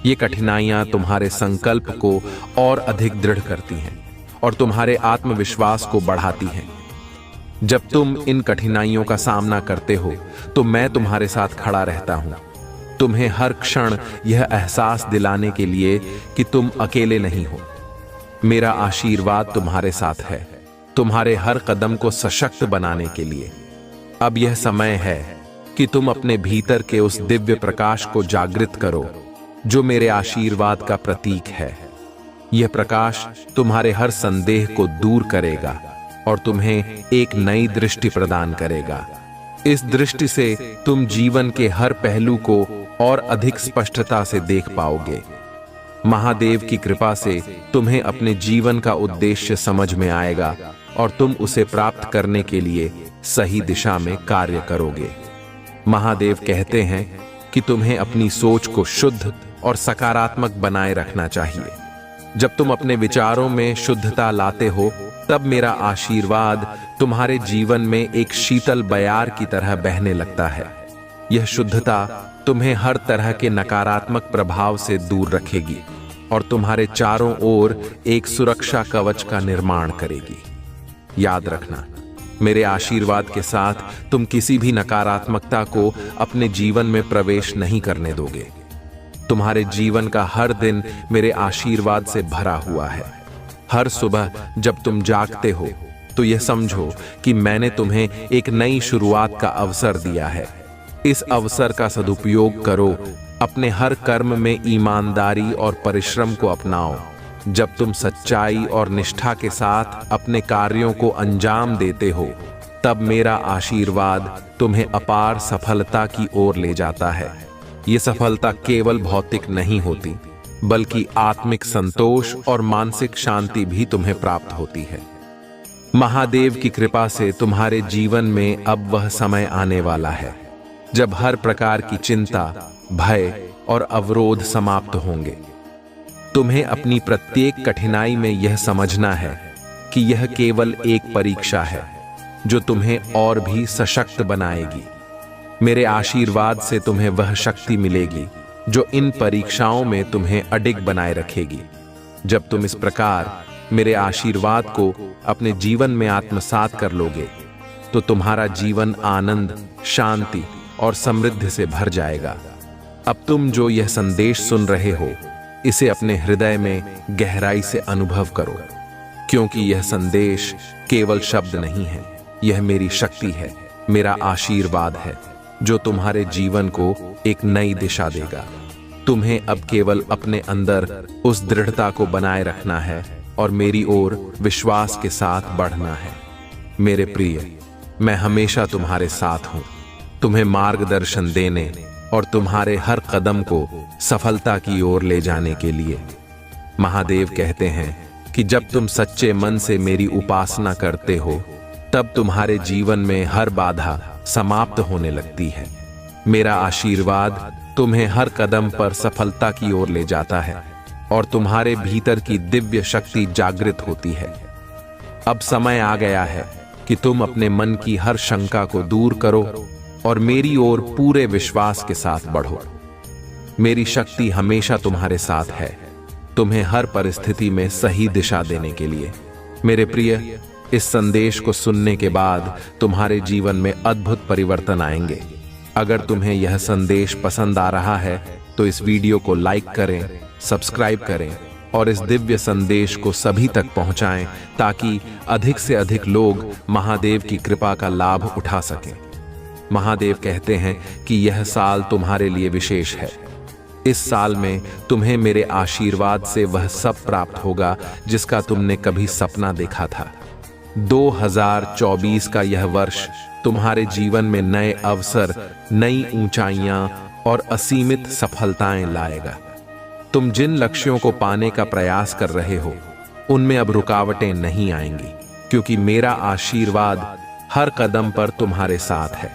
ये कठिनाइयां तुम्हारे संकल्प को और अधिक दृढ़ करती हैं और तुम्हारे आत्मविश्वास को बढ़ाती हैं। जब तुम इन कठिनाइयों का सामना करते हो तो मैं तुम्हारे साथ खड़ा रहता हूं, तुम्हें हर क्षण यह एहसास दिलाने के लिए कि तुम अकेले नहीं हो। मेरा आशीर्वाद तुम्हारे साथ है, तुम्हारे हर कदम को सशक्त बनाने के लिए। अब यह समय है कि तुम अपने भीतर के उस दिव्य प्रकाश को जागृत करो जो मेरे आशीर्वाद का प्रतीक है। यह प्रकाश तुम्हारे हर संदेह को दूर करेगा और तुम्हें एक नई दृष्टि प्रदान करेगा। इस दृष्टि से तुम जीवन के हर पहलू को और अधिक स्पष्टता से देख पाओगे। महादेव की कृपा से तुम्हें अपने जीवन का उद्देश्य समझ में आएगा और तुम उसे प्राप्त करने के लिए सही दिशा में कार्य करोगे। महादेव कहते हैं कि तुम्हें अपनी सोच को शुद्ध और सकारात्मक बनाए रखना चाहिए। जब तुम अपने विचारों में शुद्धता लाते हो, तब मेरा आशीर्वाद तुम्हारे जीवन में एक शीतल बयार की तरह बहने लगता है। यह शुद्धता तुम्हें हर तरह के नकारात्मक प्रभाव से दूर रखेगी और तुम्हारे चारों ओर एक सुरक्षा कवच का निर्माण करेगी। याद रखना, मेरे आशीर्वाद के साथ तुम किसी भी नकारात्मकता को अपने जीवन में प्रवेश नहीं करने दोगे। तुम्हारे जीवन का हर दिन मेरे आशीर्वाद से भरा हुआ है। हर सुबह जब तुम जागते हो तो यह समझो कि मैंने तुम्हें एक नई शुरुआत का अवसर दिया है। इस अवसर का सदुपयोग करो, अपने हर कर्म में ईमानदारी और परिश्रम को अपनाओ। जब तुम सच्चाई और निष्ठा के साथ अपने कार्यों को अंजाम देते हो, तब मेरा आशीर्वाद तुम्हें अपार सफलता की ओर ले जाता है। ये सफलता केवल भौतिक नहीं होती, बल्कि आत्मिक संतोष और मानसिक शांति भी तुम्हें प्राप्त होती है। महादेव की कृपा से तुम्हारे जीवन में अब वह समय आने वाला है जब हर प्रकार की चिंता, भय और अवरोध समाप्त होंगे। तुम्हें अपनी प्रत्येक कठिनाई में यह समझना है कि यह केवल एक परीक्षा है जो तुम्हें और भी सशक्त बनाएगी। मेरे आशीर्वाद से तुम्हें वह शक्ति मिलेगी जो इन परीक्षाओं में तुम्हें अडिग बनाए रखेगी। जब तुम इस प्रकार मेरे आशीर्वाद को अपने जीवन में आत्मसात कर लोगे, तो तुम्हारा जीवन आनंद, शांति और समृद्धि से भर जाएगा अब तुम जो यह संदेश सुन रहे हो, इसे अपने हृदय में गहराई से अनुभव करो, क्योंकि यह संदेश केवल शब्द नहीं है, यह मेरी शक्ति है, मेरा आशीर्वाद है, जो तुम्हारे जीवन को एक नई दिशा देगा। तुम्हें अब केवल अपने अंदर उस दृढ़ता को बनाए रखना है और मेरी ओर विश्वास के साथ बढ़ना है। मेरे प्रिय, मैं हमेशा तुम्हारे साथ हूं, तुम्हें मार्गदर्शन देने और तुम्हारे हर कदम को सफलता की ओर ले जाने के लिए। महादेव कहते हैं कि जब तुम सच्चे मन से मेरी उपासना करते हो, तब तुम्हारे जीवन में हर बाधा समाप्त होने लगती है। मेरा आशीर्वाद तुम्हें हर कदम पर सफलता की ओर ले जाता है और तुम्हारे भीतर की दिव्य शक्ति जागृत होती है। अब समय आ गया है कि तुम अपने मन की हर शंका को दूर करो और मेरी ओर पूरे विश्वास के साथ बढ़ो। मेरी शक्ति हमेशा तुम्हारे साथ है, तुम्हें हर परिस्थिति में सही दिशा देने के लिए। मेरे प्रिय, इस संदेश को सुनने के बाद तुम्हारे जीवन में अद्भुत परिवर्तन आएंगे। अगर तुम्हें यह संदेश पसंद आ रहा है तो इस वीडियो को लाइक करें, सब्सक्राइब करें और इस दिव्य संदेश को सभी तक पहुंचाएं, ताकि अधिक से अधिक लोग महादेव की कृपा का लाभ उठा सकें। महादेव कहते हैं कि यह साल तुम्हारे लिए विशेष है। इस साल में तुम्हें मेरे आशीर्वाद से वह सब प्राप्त होगा जिसका तुमने कभी सपना देखा था। 2024 का यह वर्ष तुम्हारे जीवन में नए अवसर, नई ऊंचाइयां और असीमित सफलताएं लाएगा। तुम जिन लक्ष्यों को पाने का प्रयास कर रहे हो, उनमें अब रुकावटें नहीं आएंगी, क्योंकि मेरा आशीर्वाद हर कदम पर तुम्हारे साथ है।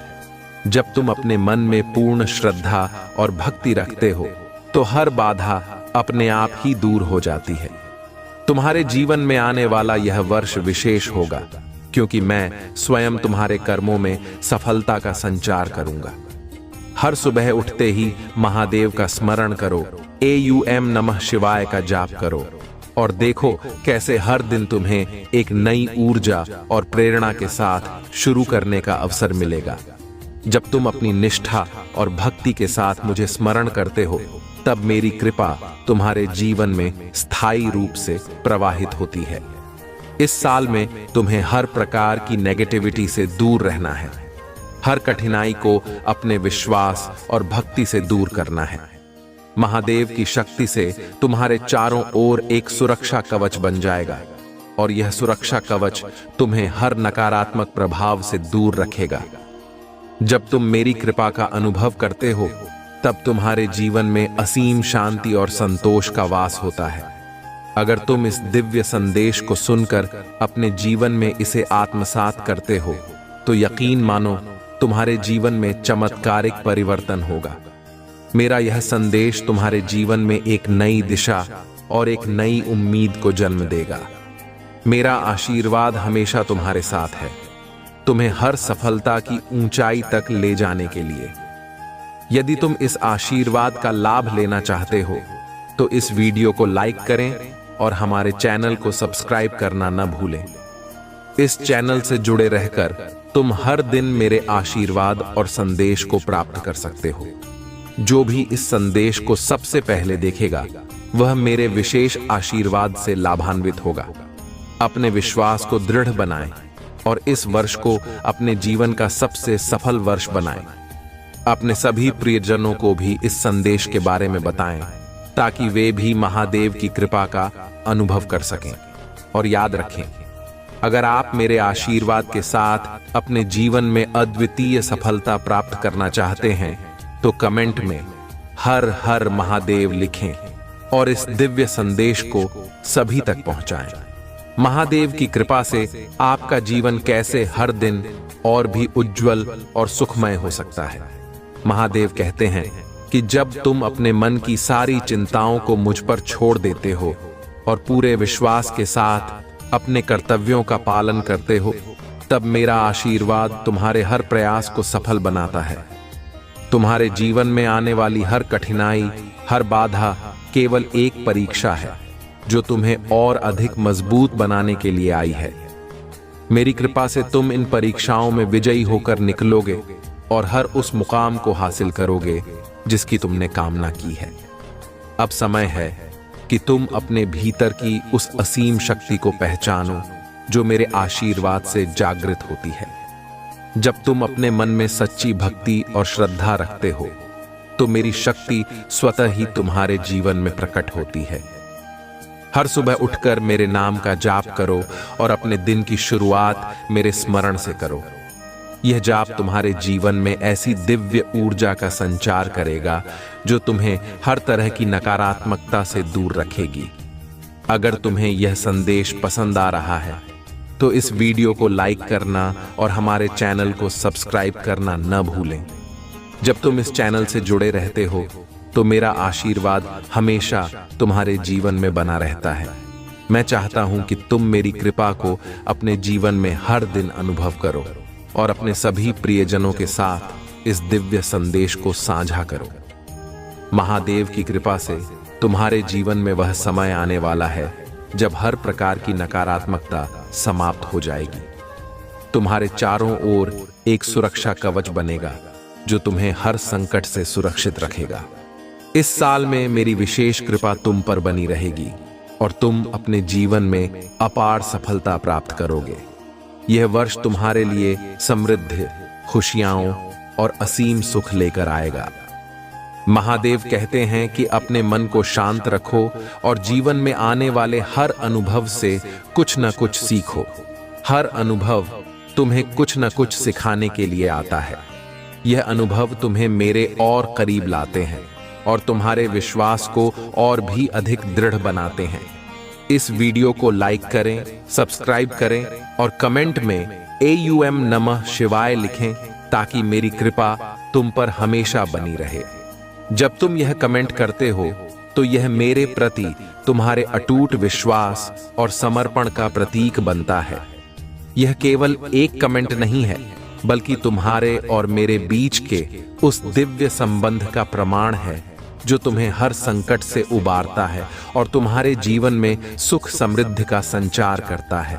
जब तुम अपने मन में पूर्ण श्रद्धा और भक्ति रखते हो, तो हर बाधा अपने आप ही दूर हो जाती है। तुम्हारे जीवन में आने वाला यह वर्ष विशेष होगा, क्योंकि मैं स्वयं तुम्हारे कर्मों में सफलता का संचार करूंगा। हर सुबह उठते ही महादेव का स्मरण करो, AUM नमः शिवाय का जाप करो और देखो कैसे हर दिन तुम्हें एक नई ऊर्जा और प्रेरणा के साथ शुरू करने का अवसर मिलेगा। जब तुम अपनी निष्ठा और भक्ति के साथ मुझे स्मरण करते हो, तब मेरी कृपा तुम्हारे जीवन में स्थायी रूप से प्रवाहित होती है। इस साल में तुम्हें हर प्रकार की नेगेटिविटी से दूर रहना है, हर कठिनाई को अपने विश्वास और भक्ति से दूर करना है। महादेव की शक्ति से तुम्हारे चारों ओर एक सुरक्षा कवच बन जाएगा और यह सुरक्षा कवच तुम्हें हर नकारात्मक प्रभाव से दूर रखेगा। जब तुम मेरी कृपा का अनुभव करते हो, तब तुम्हारे जीवन में असीम शांति और संतोष का वास होता है। अगर तुम इस दिव्य संदेश को सुनकर अपने जीवन में इसे आत्मसात करते हो, तो यकीन मानो तुम्हारे जीवन में चमत्कारिक परिवर्तन होगा। मेरा यह संदेश तुम्हारे जीवन में एक नई दिशा और एक नई उम्मीद को जन्म देगा। मेरा आशीर्वाद हमेशा तुम्हारे साथ है, तुम्हें हर सफलता की ऊंचाई तक ले जाने के लिए। यदि तुम इस आशीर्वाद का लाभ लेना चाहते हो, तो इस वीडियो को लाइक करें और हमारे चैनल को सब्सक्राइब करना न भूलें। इस चैनल से जुड़े रहकर तुम हर दिन मेरे आशीर्वाद और संदेश को प्राप्त कर सकते हो। जो भी इस संदेश को सबसे पहले देखेगा, वह मेरे विशेष आशीर्वाद से लाभान्वित होगा। अपने विश्वास को दृढ़ बनाएं और इस वर्ष को अपने जीवन का सबसे सफल वर्ष बनाएं। अपने सभी प्रियजनों को भी इस संदेश के बारे में बताएं, ताकि वे भी महादेव की कृपा का अनुभव कर सकें। और याद रखें, अगर आप मेरे आशीर्वाद के साथ अपने जीवन में अद्वितीय सफलता प्राप्त करना चाहते हैं, तो कमेंट में हर हर महादेव लिखें और इस दिव्य संदेश को सभी तक पहुंचाएं। महादेव की कृपा से आपका जीवन कैसे हर दिन और भी उज्जवल और सुखमय हो सकता है। महादेव कहते हैं कि जब तुम अपने मन की सारी चिंताओं को मुझ पर छोड़ देते हो और पूरे विश्वास के साथ अपने कर्तव्यों का पालन करते हो, तब मेरा आशीर्वाद तुम्हारे हर प्रयास को सफल बनाता है। तुम्हारे जीवन में आने वाली हर कठिनाई, हर बाधा केवल एक परीक्षा है, जो तुम्हें और अधिक मजबूत बनाने के लिए आई है। मेरी कृपा से तुम इन परीक्षाओं में विजयी होकर निकलोगे और हर उस मुकाम को हासिल करोगे जिसकी तुमने कामना की है। अब समय है कि तुम अपने भीतर की उस असीम शक्ति को पहचानो जो मेरे आशीर्वाद से जागृत होती है। जब तुम अपने मन में सच्ची भक्ति और श्रद्धा रखते हो तो मेरी शक्ति स्वतः ही तुम्हारे जीवन में प्रकट होती है। हर सुबह उठकर मेरे नाम का जाप करो और अपने दिन की शुरुआत मेरे स्मरण से करो। यह जाप तुम्हारे जीवन में ऐसी दिव्य ऊर्जा का संचार करेगा जो तुम्हें हर तरह की नकारात्मकता से दूर रखेगी। अगर तुम्हें यह संदेश पसंद आ रहा है तो इस वीडियो को लाइक करना और हमारे चैनल को सब्सक्राइब करना न भूलें। जब तुम इस चैनल से जुड़े रहते हो तो मेरा आशीर्वाद हमेशा तुम्हारे जीवन में बना रहता है। मैं चाहता हूं कि तुम मेरी कृपा को अपने जीवन में हर दिन अनुभव करो और अपने सभी प्रियजनों के साथ इस दिव्य संदेश को साझा करो। महादेव की कृपा से तुम्हारे जीवन में वह समय आने वाला है जब हर प्रकार की नकारात्मकता समाप्त हो जाएगी। तुम्हारे चारों ओर एक सुरक्षा कवच बनेगा जो तुम्हें हर संकट से सुरक्षित रखेगा। इस साल में मेरी विशेष कृपा तुम पर बनी रहेगी और तुम अपने जीवन में अपार सफलता प्राप्त करोगे। यह वर्ष तुम्हारे लिए समृद्धि, खुशियां और असीम सुख लेकर आएगा। महादेव कहते हैं कि अपने मन को शांत रखो और जीवन में आने वाले हर अनुभव से कुछ न कुछ सीखो। हर अनुभव तुम्हें कुछ न कुछ सिखाने के लिए आता है। यह अनुभव तुम्हें मेरे और करीब लाते हैं और तुम्हारे विश्वास को और भी अधिक दृढ़ बनाते हैं। इस वीडियो को लाइक करें, सब्सक्राइब करें और कमेंट में AUM नमः शिवाय लिखें ताकि मेरी कृपा तुम पर हमेशा बनी रहे। जब तुम यह कमेंट करते हो तो यह मेरे प्रति तुम्हारे अटूट विश्वास और समर्पण का प्रतीक बनता है। यह केवल एक कमेंट नहीं है बल्कि तुम्हारे और मेरे बीच के उस दिव्य संबंध का प्रमाण है जो तुम्हें हर संकट से उबारता है और तुम्हारे जीवन में सुख समृद्धि का संचार करता है।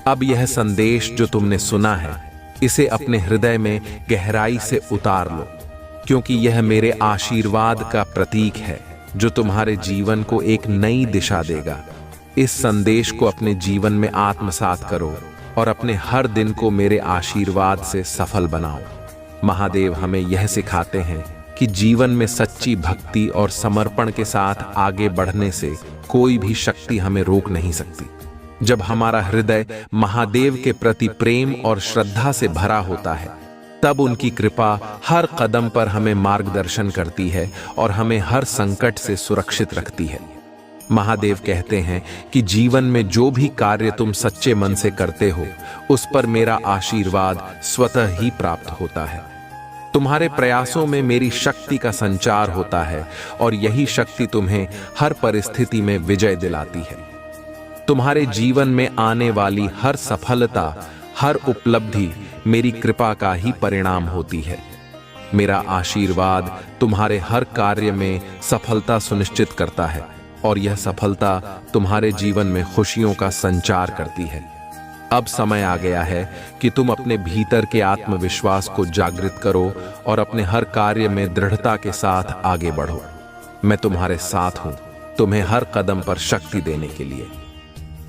अब यह संदेश जो तुमने सुना है इसे अपने हृदय में गहराई से उतार लो, क्योंकि यह मेरे आशीर्वाद का प्रतीक है जो तुम्हारे जीवन को एक नई दिशा देगा। इस संदेश को अपने जीवन में आत्मसात करो और अपने हर दिन को मेरे आशीर्वाद से सफल बनाओ। महादेव हमें यह सिखाते हैं कि जीवन में सच्ची भक्ति और समर्पण के साथ आगे बढ़ने से कोई भी शक्ति हमें रोक नहीं सकती। जब हमारा हृदय महादेव के प्रति प्रेम और श्रद्धा से भरा होता है तब उनकी कृपा हर कदम पर हमें मार्गदर्शन करती है और हमें हर संकट से सुरक्षित रखती है। महादेव कहते हैं कि जीवन में जो भी कार्य तुम सच्चे मन से करते हो उस पर मेरा आशीर्वाद स्वतः ही प्राप्त होता है। तुम्हारे प्रयासों में मेरी शक्ति का संचार होता है और यही शक्ति तुम्हें हर परिस्थिति में विजय दिलाती है। तुम्हारे जीवन में आने वाली हर सफलता, हर उपलब्धि मेरी कृपा का ही परिणाम होती है। मेरा आशीर्वाद तुम्हारे हर कार्य में सफलता सुनिश्चित करता है और यह सफलता तुम्हारे जीवन में खुशियों का संचार करती है। अब समय आ गया है कि तुम अपने भीतर के आत्मविश्वास को जागृत करो और अपने हर कार्य में दृढ़ता के साथ आगे बढ़ो। मैं तुम्हारे साथ हूं, तुम्हें हर कदम पर शक्ति देने के लिए।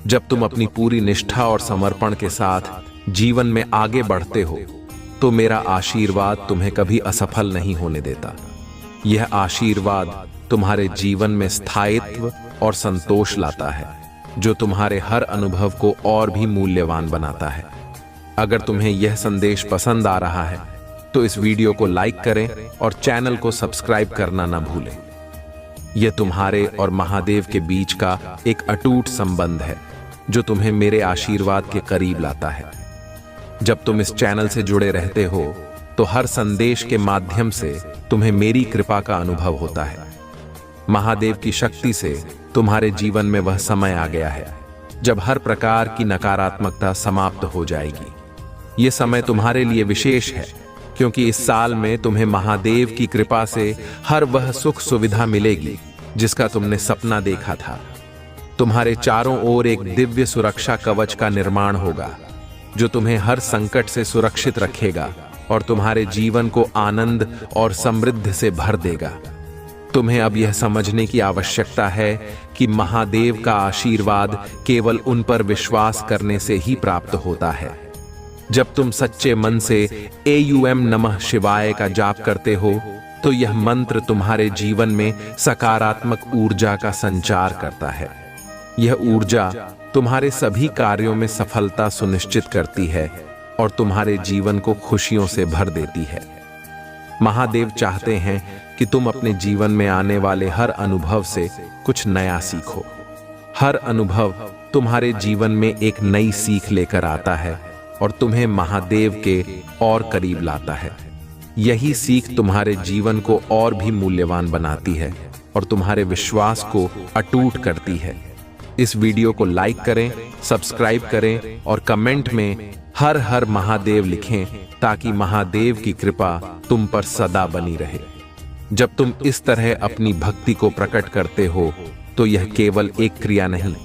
जब तुम अपनी पूरी निष्ठा और समर्पण के साथ जीवन में आगे बढ़ते हो तो मेरा आशीर्वाद तुम्हें कभी असफल नहीं होने देता। यह आशीर्वाद तुम्हारे जीवन में स्थायित्व और संतोष लाता है जो तुम्हारे हर अनुभव को और भी मूल्यवान बनाता है। अगर तुम्हें यह संदेश पसंद आ रहा है तो इस वीडियो को लाइक करें और चैनल को सब्सक्राइब करना न भूलें। यह तुम्हारे और महादेव के बीच का एक अटूट संबंध है जो तुम्हें मेरे आशीर्वाद के करीब लाता है। जब तुम इस चैनल से जुड़े रहते हो तो हर संदेश के माध्यम से तुम्हें मेरी कृपा का अनुभव होता है। महादेव की शक्ति से तुम्हारे जीवन में वह समय आ गया है जब हर प्रकार की नकारात्मकता समाप्त हो जाएगी। यह समय तुम्हारे लिए विशेष है क्योंकि इस साल में तुम्हें महादेव की कृपा से हर वह सुख सुविधा मिलेगी जिसका तुमने सपना देखा था। तुम्हारे चारों ओर एक दिव्य सुरक्षा कवच का निर्माण होगा जो तुम्हें हर संकट से सुरक्षित रखेगा और तुम्हारे जीवन को आनंद और समृद्धि से भर देगा। तुम्हें अब यह समझने की आवश्यकता है कि महादेव का आशीर्वाद केवल उन पर विश्वास करने से ही प्राप्त होता है। जब तुम सच्चे मन से एयूएम नमः शिवाय का जाप करते हो तो यह मंत्र तुम्हारे जीवन में सकारात्मक ऊर्जा का संचार करता है। यह ऊर्जा तुम्हारे सभी कार्यों में सफलता सुनिश्चित करती है और तुम्हारे जीवन को खुशियों से भर देती है। महादेव चाहते हैं कि तुम अपने जीवन में आने वाले हर अनुभव से कुछ नया सीखो। हर अनुभव तुम्हारे जीवन में एक नई सीख लेकर आता है और तुम्हें महादेव के और करीब लाता है। यही सीख तुम्हारे जीवन को और भी मूल्यवान बनाती है और तुम्हारे विश्वास को अटूट करती है। इस वीडियो को लाइक करें, सब्सक्राइब करें और कमेंट में हर हर महादेव लिखें ताकि महादेव की कृपा तुम पर सदा बनी रहे। जब तुम इस तरह अपनी भक्ति को प्रकट करते हो तो यह केवल एक क्रिया नहीं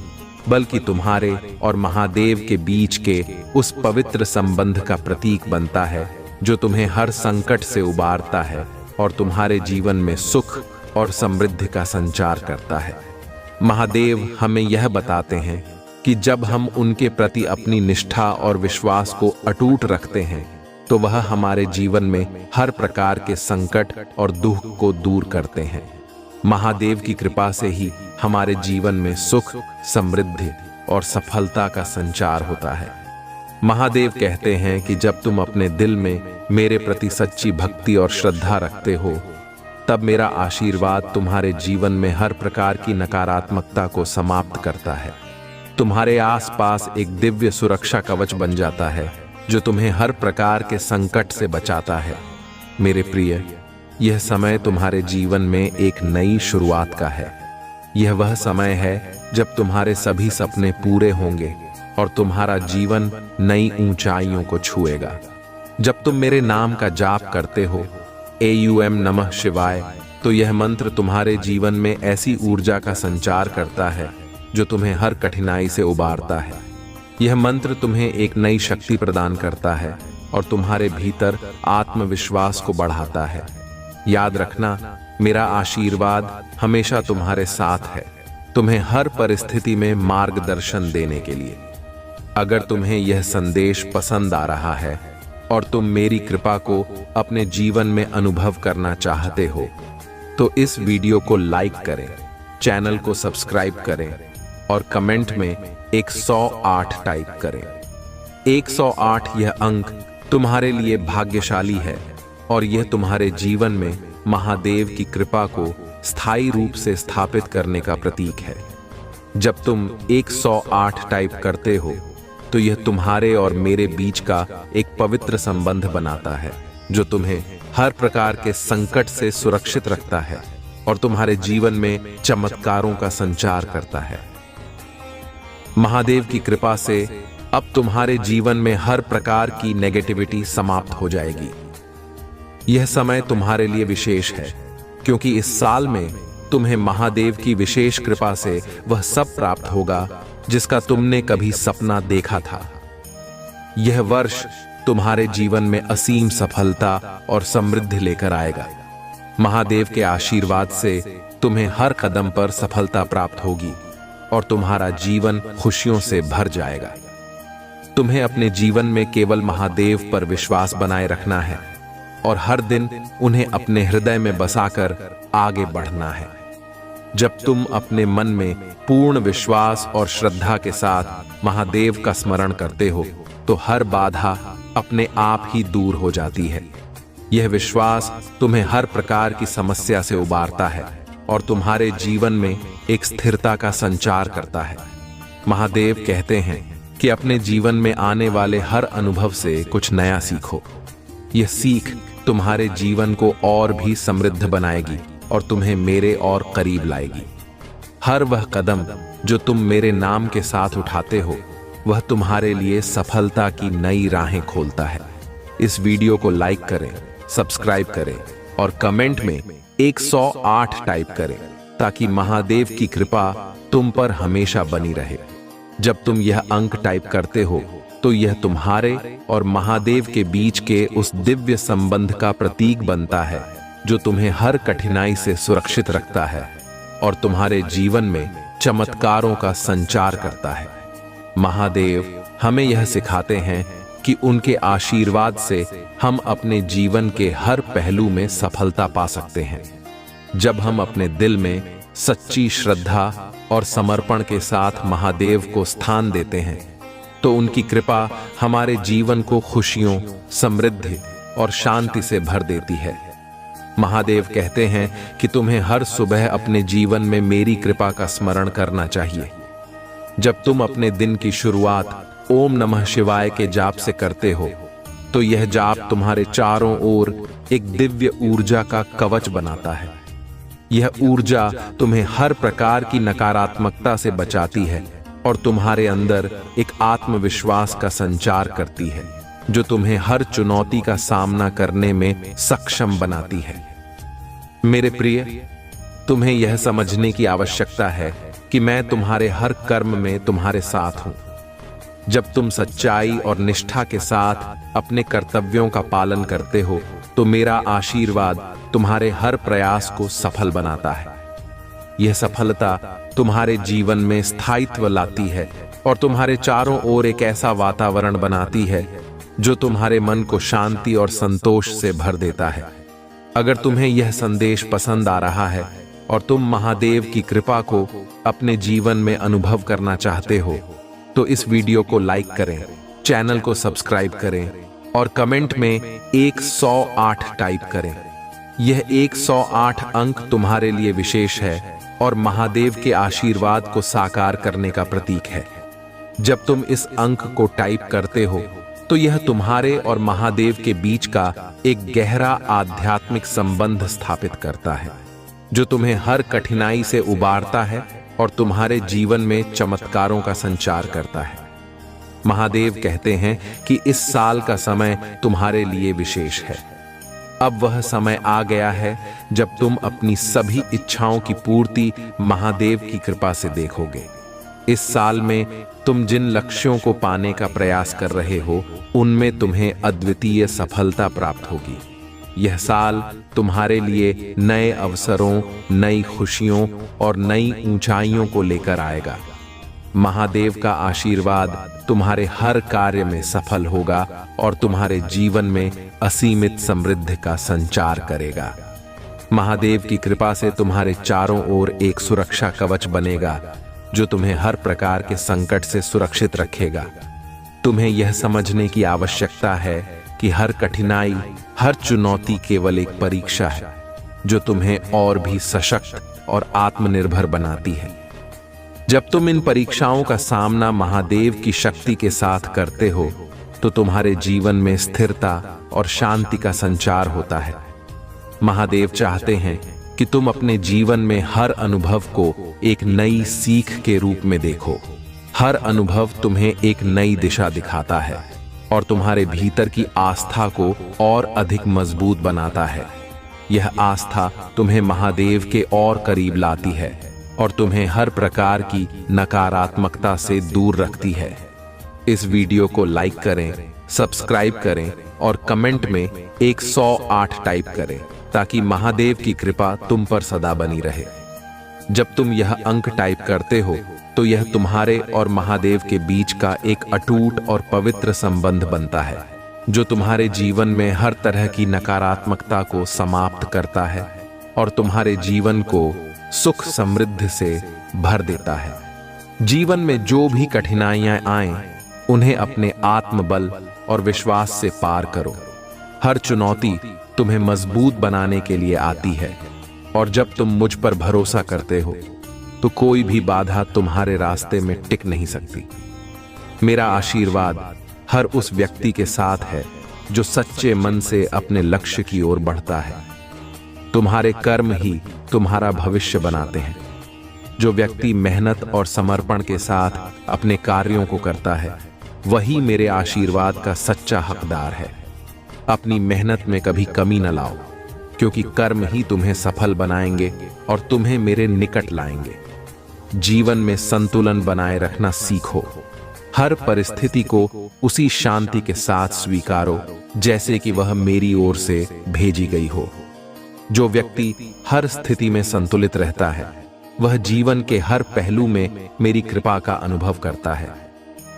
बल्कि तुम्हारे और महादेव के बीच के उस पवित्र संबंध का प्रतीक बनता है जो तुम्हें हर संकट से उबारता है और तुम्हारे जीवन में सुख और समृद्धि का संचार करता है। महादेव हमें यह बताते हैं कि जब हम उनके प्रति अपनी निष्ठा और विश्वास को अटूट रखते हैं तो वह हमारे जीवन में हर प्रकार के संकट और दुख को दूर करते हैं। महादेव की कृपा से ही हमारे जीवन में सुख, समृद्धि और सफलता का संचार होता है। महादेव कहते हैं कि जब तुम अपने दिल में मेरे प्रति सच्ची भक्ति और श्रद्धा रखते हो तब मेरा आशीर्वाद तुम्हारे जीवन में हर प्रकार की नकारात्मकता को समाप्त करता है। तुम्हारे आसपास एक दिव्य सुरक्षा कवच बन जाता है जो तुम्हें हर प्रकार के संकट से बचाता है। मेरे प्रिय, यह समय तुम्हारे जीवन में एक नई शुरुआत का है। यह वह समय है जब तुम्हारे सभी सपने पूरे होंगे और तुम्हारा जीवन नई ऊंचाइयों को छुएगा। जब तुम मेरे नाम का जाप करते हो एयूएम नमः शिवाय तो यह मंत्र तुम्हारे जीवन में ऐसी ऊर्जा का संचार करता है जो तुम्हें हर कठिनाई से उबारता है। यह मंत्र तुम्हें एक नई शक्ति प्रदान करता है और तुम्हारे भीतर आत्मविश्वास को बढ़ाता है। याद रखना, मेरा आशीर्वाद हमेशा तुम्हारे साथ है, तुम्हें हर परिस्थिति में मार्गदर्शन देने के लिए। अगर तुम्हें यह संदेश पसंद आ रहा है और तुम मेरी कृपा को अपने जीवन में अनुभव करना चाहते हो तो इस वीडियो को लाइक करें, चैनल को सब्सक्राइब करें और कमेंट में 108 टाइप करें। 108 यह अंक तुम्हारे लिए भाग्यशाली है और यह तुम्हारे जीवन में महादेव की कृपा को स्थायी रूप से स्थापित करने का प्रतीक है। जब तुम 108 टाइप करते हो तो यह तुम्हारे और मेरे बीच का एक पवित्र संबंध बनाता है जो तुम्हें हर प्रकार के संकट से सुरक्षित रखता है और तुम्हारे जीवन में चमत्कारों का संचार करता है। महादेव की कृपा से अब तुम्हारे जीवन में हर प्रकार की नेगेटिविटी समाप्त हो जाएगी। यह समय तुम्हारे लिए विशेष है क्योंकि इस साल में तुम्हें महादेव की विशेष कृपा से वह सब प्राप्त होगा जिसका तुमने कभी सपना देखा था। यह वर्ष तुम्हारे जीवन में असीम सफलता और समृद्धि लेकर आएगा। महादेव के आशीर्वाद से तुम्हें हर कदम पर सफलता प्राप्त होगी और तुम्हारा जीवन खुशियों से भर जाएगा। तुम्हें अपने जीवन में केवल महादेव पर विश्वास बनाए रखना है और हर दिन उन्हें अपने हृदय में बसाकर आगे बढ़ना है। जब तुम अपने मन में पूर्ण विश्वास और श्रद्धा के साथ महादेव का स्मरण करते हो तो हर बाधा अपने आप ही दूर हो जाती है। यह विश्वास तुम्हें हर प्रकार की समस्या से उबारता है और तुम्हारे जीवन में एक स्थिरता का संचार करता है। महादेव कहते हैं कि अपने जीवन में आने वाले हर अनुभव से कुछ नया सीखो। यह सीख तुम्हारे जीवन को और भी समृद्ध बनाएगी और तुम्हें मेरे और करीब लाएगी। हर वह कदम जो तुम मेरे नाम के साथ उठाते हो वह तुम्हारे लिए सफलता की नई राहें खोलता है। इस वीडियो को लाइक करें, सब्सक्राइब करें और कमेंट में 108 टाइप करें ताकि महादेव की कृपा तुम पर हमेशा बनी रहे। जब तुम यह अंक टाइप करते हो तो यह तुम्हारे और महादेव के बीच के उस दिव्य संबंध का प्रतीक बनता है जो तुम्हें हर कठिनाई से सुरक्षित रखता है और तुम्हारे जीवन में चमत्कारों का संचार करता है। महादेव हमें यह सिखाते हैं कि उनके आशीर्वाद से हम अपने जीवन के हर पहलू में सफलता पा सकते हैं। जब हम अपने दिल में सच्ची श्रद्धा और समर्पण के साथ महादेव को स्थान देते हैं तो उनकी कृपा हमारे जीवन को खुशियों, समृद्धि और शांति से भर देती है। महादेव कहते हैं कि तुम्हें हर सुबह अपने जीवन में मेरी कृपा का स्मरण करना चाहिए। जब तुम अपने दिन की शुरुआत ओम नमः शिवाय के जाप से करते हो तो यह जाप तुम्हारे चारों ओर एक दिव्य ऊर्जा का कवच बनाता है। यह ऊर्जा तुम्हें हर प्रकार की नकारात्मकता से बचाती है और तुम्हारे अंदर एक आत्मविश्वास का संचार करती है जो तुम्हें हर चुनौती का सामना करने में सक्षम बनाती है। मेरे प्रिय, तुम्हें यह समझने की आवश्यकता है कि मैं तुम्हारे हर कर्म में तुम्हारे साथ हूं। जब तुम सच्चाई और निष्ठा के साथ अपने कर्तव्यों का पालन करते हो तो मेरा आशीर्वाद तुम्हारे हर प्रयास को सफल बनाता है। यह सफलता तुम्हारे जीवन में स्थायित्व लाती है और तुम्हारे चारों ओर एक ऐसा वातावरण बनाती है जो तुम्हारे मन को शांति और संतोष से भर देता है। अगर तुम्हें यह संदेश पसंद आ रहा है और तुम महादेव की कृपा को अपने जीवन में अनुभव करना चाहते हो तो इस वीडियो को लाइक करें, चैनल को सब्सक्राइब करें और कमेंट में 108 टाइप करें। यह 108 अंक तुम्हारे लिए विशेष है और महादेव के आशीर्वाद को साकार करने का प्रतीक है। जब तुम इस अंक को टाइप करते हो तो यह तुम्हारे और महादेव के बीच का एक गहरा आध्यात्मिक संबंध स्थापित करता है जो तुम्हें हर कठिनाई से उबारता है और तुम्हारे जीवन में चमत्कारों का संचार करता है। महादेव कहते हैं कि इस साल का समय तुम्हारे लिए विशेष है। अब वह समय आ गया है जब तुम अपनी सभी इच्छाओं की पूर्ति महादेव की कृपा से देखोगे। इस साल में तुम जिन लक्ष्यों को पाने का प्रयास कर रहे हो उनमें तुम्हें अद्वितीय सफलता प्राप्त होगी। यह साल तुम्हारे लिए नए अवसरों, नई खुशियों और नई ऊंचाइयों को लेकर आएगा। महादेव का आशीर्वाद तुम्हारे हर कार्य में सफल होगा और तुम्हारे जीवन में असीमित समृद्धि का संचार करेगा। महादेव की कृपा से तुम्हारे चारों ओर एक सुरक्षा कवच बनेगा जो तुम्हें हर प्रकार के संकट से सुरक्षित रखेगा। तुम्हें यह समझने की आवश्यकता है कि हर कठिनाई, हर चुनौती केवल एक परीक्षा है जो तुम्हें और भी सशक्त और आत्मनिर्भर बनाती है। जब तुम इन परीक्षाओं का सामना महादेव की शक्ति के साथ करते हो तो तुम्हारे जीवन में स्थिरता और शांति का संचार होता है। महादेव चाहते हैं कि तुम अपने जीवन में हर अनुभव को एक नई सीख के रूप में देखो। हर अनुभव तुम्हें एक नई दिशा दिखाता है और तुम्हारे भीतर की आस्था को और अधिक मजबूत बनाता है। यह आस्था तुम्हें महादेव के और करीब लाती है और तुम्हें हर प्रकार की नकारात्मकता से दूर रखती है। इस वीडियो को लाइक करें, सब्सक्राइब करें और कमेंट में 108 टाइप करें ताकि महादेव की कृपा तुम पर सदा बनी रहे। जब तुम यह अंक टाइप करते हो तो यह तुम्हारे और महादेव के बीच का एक अटूट और पवित्र संबंध बनता है जो तुम्हारे जीवन में हर तरह की नकारात्मकता को समाप्त करता है और तुम्हारे जीवन को सुख समृद्धि से भर देता है। जीवन में जो भी कठिनाइयां आएं, उन्हें अपने आत्मबल और विश्वास से पार करो। हर चुनौती तुम्हें मजबूत बनाने के लिए आती है और जब तुम मुझ पर भरोसा करते हो तो कोई भी बाधा तुम्हारे रास्ते में टिक नहीं सकती। मेरा आशीर्वाद हर उस व्यक्ति के साथ है जो सच्चे मन से अपने लक्ष्य की ओर बढ़ता है। तुम्हारे कर्म ही तुम्हारा भविष्य बनाते हैं। जो व्यक्ति मेहनत और समर्पण के साथ अपने कार्यों को करता है वही मेरे आशीर्वाद का सच्चा हकदार है। अपनी मेहनत में कभी कमी न लाओ क्योंकि कर्म ही तुम्हें सफल बनाएंगे और तुम्हें मेरे निकट लाएंगे। जीवन में संतुलन बनाए रखना सीखो। हर परिस्थिति को उसी शांति के साथ स्वीकारो जैसे कि वह मेरी ओर से भेजी गई हो। जो व्यक्ति हर स्थिति में संतुलित रहता है वह जीवन के हर पहलू में मेरी कृपा का अनुभव करता है।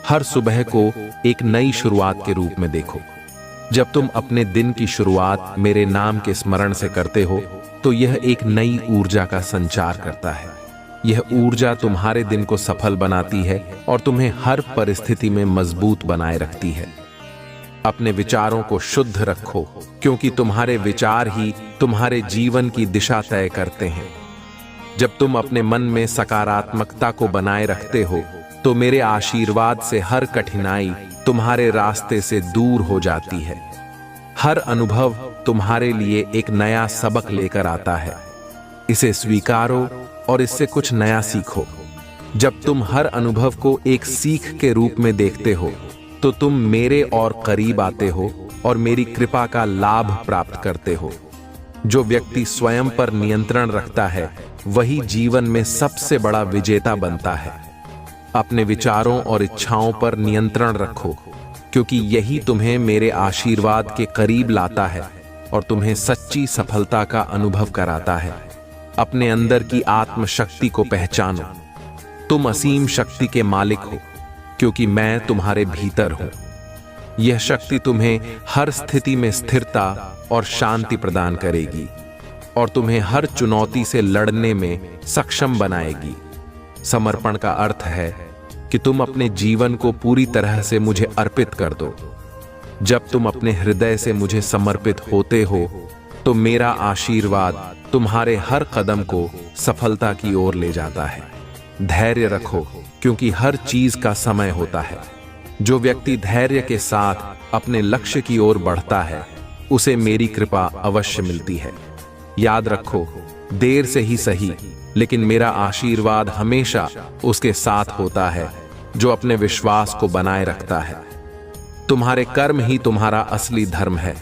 हर सुबह को एक नई शुरुआत के रूप में देखो। जब तुम अपने दिन की शुरुआत मेरे नाम के स्मरण से करते हो तो यह एक नई ऊर्जा का संचार करता है। यह ऊर्जा तुम्हारे दिन को सफल बनाती है और तुम्हें हर परिस्थिति में मजबूत बनाए रखती है। अपने विचारों को शुद्ध रखो क्योंकि तुम्हारे विचार ही तुम्हारे जीवन की दिशा तय करते हैं। जब तुम अपने मन में सकारात्मकता को बनाए रखते हो तो मेरे आशीर्वाद से हर कठिनाई तुम्हारे रास्ते से दूर हो जाती है। हर अनुभव तुम्हारे लिए एक नया सबक लेकर आता है। इसे स्वीकारो और इससे कुछ नया सीखो। जब तुम हर अनुभव को एक सीख के रूप में देखते हो तो तुम मेरे और करीब आते हो और मेरी कृपा का लाभ प्राप्त करते हो। जो व्यक्ति स्वयं पर नियंत्रण रखता है वही जीवन में सबसे बड़ा विजेता बनता है। अपने विचारों और इच्छाओं पर नियंत्रण रखो क्योंकि यही तुम्हें मेरे आशीर्वाद के करीब लाता है और तुम्हें सच्ची सफलता का अनुभव कराता है। अपने अंदर की आत्मशक्ति को पहचानो। तुम असीम शक्ति के मालिक हो क्योंकि मैं तुम्हारे भीतर हूं। यह शक्ति तुम्हें हर स्थिति में स्थिरता और शांति प्रदान करेगी और तुम्हें हर चुनौती से लड़ने में सक्षम बनाएगी। समर्पण का अर्थ है कि तुम अपने जीवन को पूरी तरह से मुझे अर्पित कर दो। जब तुम अपने हृदय से मुझे समर्पित होते हो तो मेरा आशीर्वाद तुम्हारे हर कदम को सफलता की ओर ले जाता है। धैर्य रखो क्योंकि हर चीज का समय होता है। जो व्यक्ति धैर्य के साथ अपने लक्ष्य की ओर बढ़ता है उसे मेरी कृपा अवश्य मिलती है। याद रखो, देर से ही सही लेकिन मेरा आशीर्वाद हमेशा उसके साथ होता है जो अपने विश्वास को बनाए रखता है। तुम्हारे कर्म ही तुम्हारा असली धर्म है।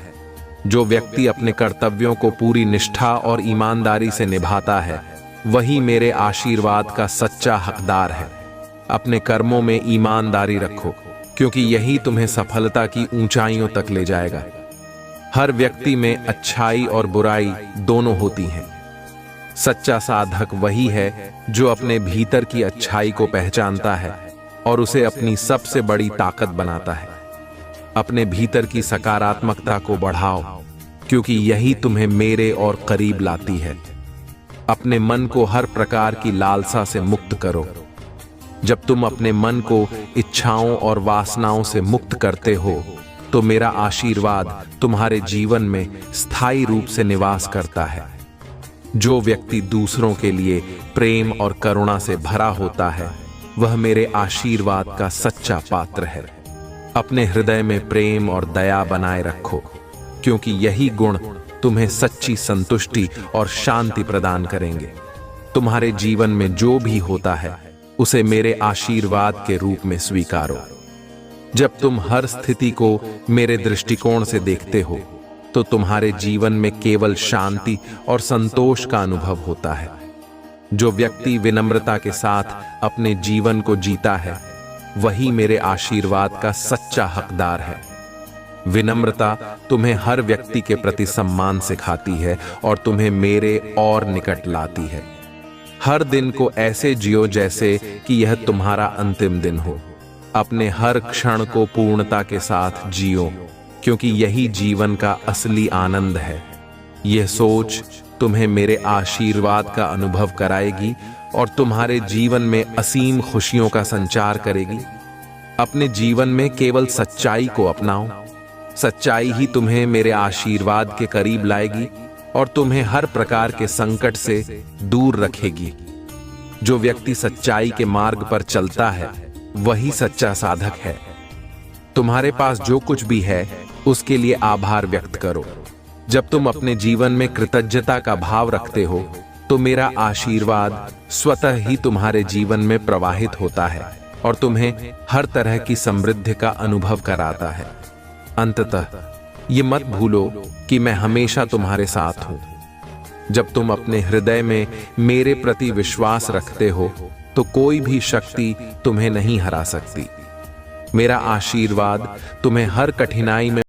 जो व्यक्ति अपने कर्तव्यों को पूरी निष्ठा और ईमानदारी से निभाता है वही मेरे आशीर्वाद का सच्चा हकदार है। अपने कर्मों में ईमानदारी रखो क्योंकि यही तुम्हें सफलता की ऊंचाइयों तक ले जाएगा। हर व्यक्ति में अच्छाई और बुराई दोनों होती हैं। सच्चा साधक वही है जो अपने भीतर की अच्छाई को पहचानता है और उसे अपनी सबसे बड़ी ताकत बनाता है। अपने भीतर की सकारात्मकता को बढ़ाओ क्योंकि यही तुम्हें मेरे और करीब लाती है। अपने मन को हर प्रकार की लालसा से मुक्त करो। जब तुम अपने मन को इच्छाओं और वासनाओं से मुक्त करते हो तो मेरा आशीर्वाद तुम्हारे जीवन में स्थायी रूप से निवास करता है। जो व्यक्ति दूसरों के लिए प्रेम और करुणा से भरा होता है वह मेरे आशीर्वाद का सच्चा पात्र है। अपने हृदय में प्रेम और दया बनाए रखो क्योंकि यही गुण तुम्हें सच्ची संतुष्टि और शांति प्रदान करेंगे। तुम्हारे जीवन में जो भी होता है उसे मेरे आशीर्वाद के रूप में स्वीकारो। जब तुम हर स्थिति को मेरे दृष्टिकोण से देखते हो तो तुम्हारे जीवन में केवल शांति और संतोष का अनुभव होता है। जो व्यक्ति विनम्रता के साथ अपने जीवन को जीता है वही मेरे आशीर्वाद का सच्चा हकदार है। विनम्रता तुम्हें हर व्यक्ति के प्रति सम्मान सिखाती है और तुम्हें मेरे और निकट लाती है। हर दिन को ऐसे जियो जैसे कि यह तुम्हारा अंतिम दिन हो। अपने हर क्षण को पूर्णता के साथ जियो क्योंकि यही जीवन का असली आनंद है। यह सोच तुम्हें मेरे आशीर्वाद का अनुभव कराएगी और तुम्हारे जीवन में असीम खुशियों का संचार करेगी। अपने जीवन में केवल सच्चाई को अपनाओ। सच्चाई ही तुम्हें मेरे आशीर्वाद के करीब लाएगी और तुम्हें हर प्रकार के संकट से दूर रखेगी। जो व्यक्ति सच्चाई के मार्ग पर चलता है वही सच्चा साधक है। तुम्हारे पास जो कुछ भी है उसके लिए आभार व्यक्त करो। जब तुम अपने जीवन में कृतज्ञता का भाव रखते हो तो मेरा आशीर्वाद स्वतः ही तुम्हारे जीवन में प्रवाहित होता है और तुम्हें हर तरह की समृद्धि का अनुभव कराता है। अंततः ये मत भूलो कि मैं हमेशा तुम्हारे साथ हूं। जब तुम अपने हृदय में मेरे प्रति विश्वास रखते हो तो कोई भी शक्ति तुम्हें नहीं हरा सकती। मेरा आशीर्वाद तुम्हें हर कठिनाई में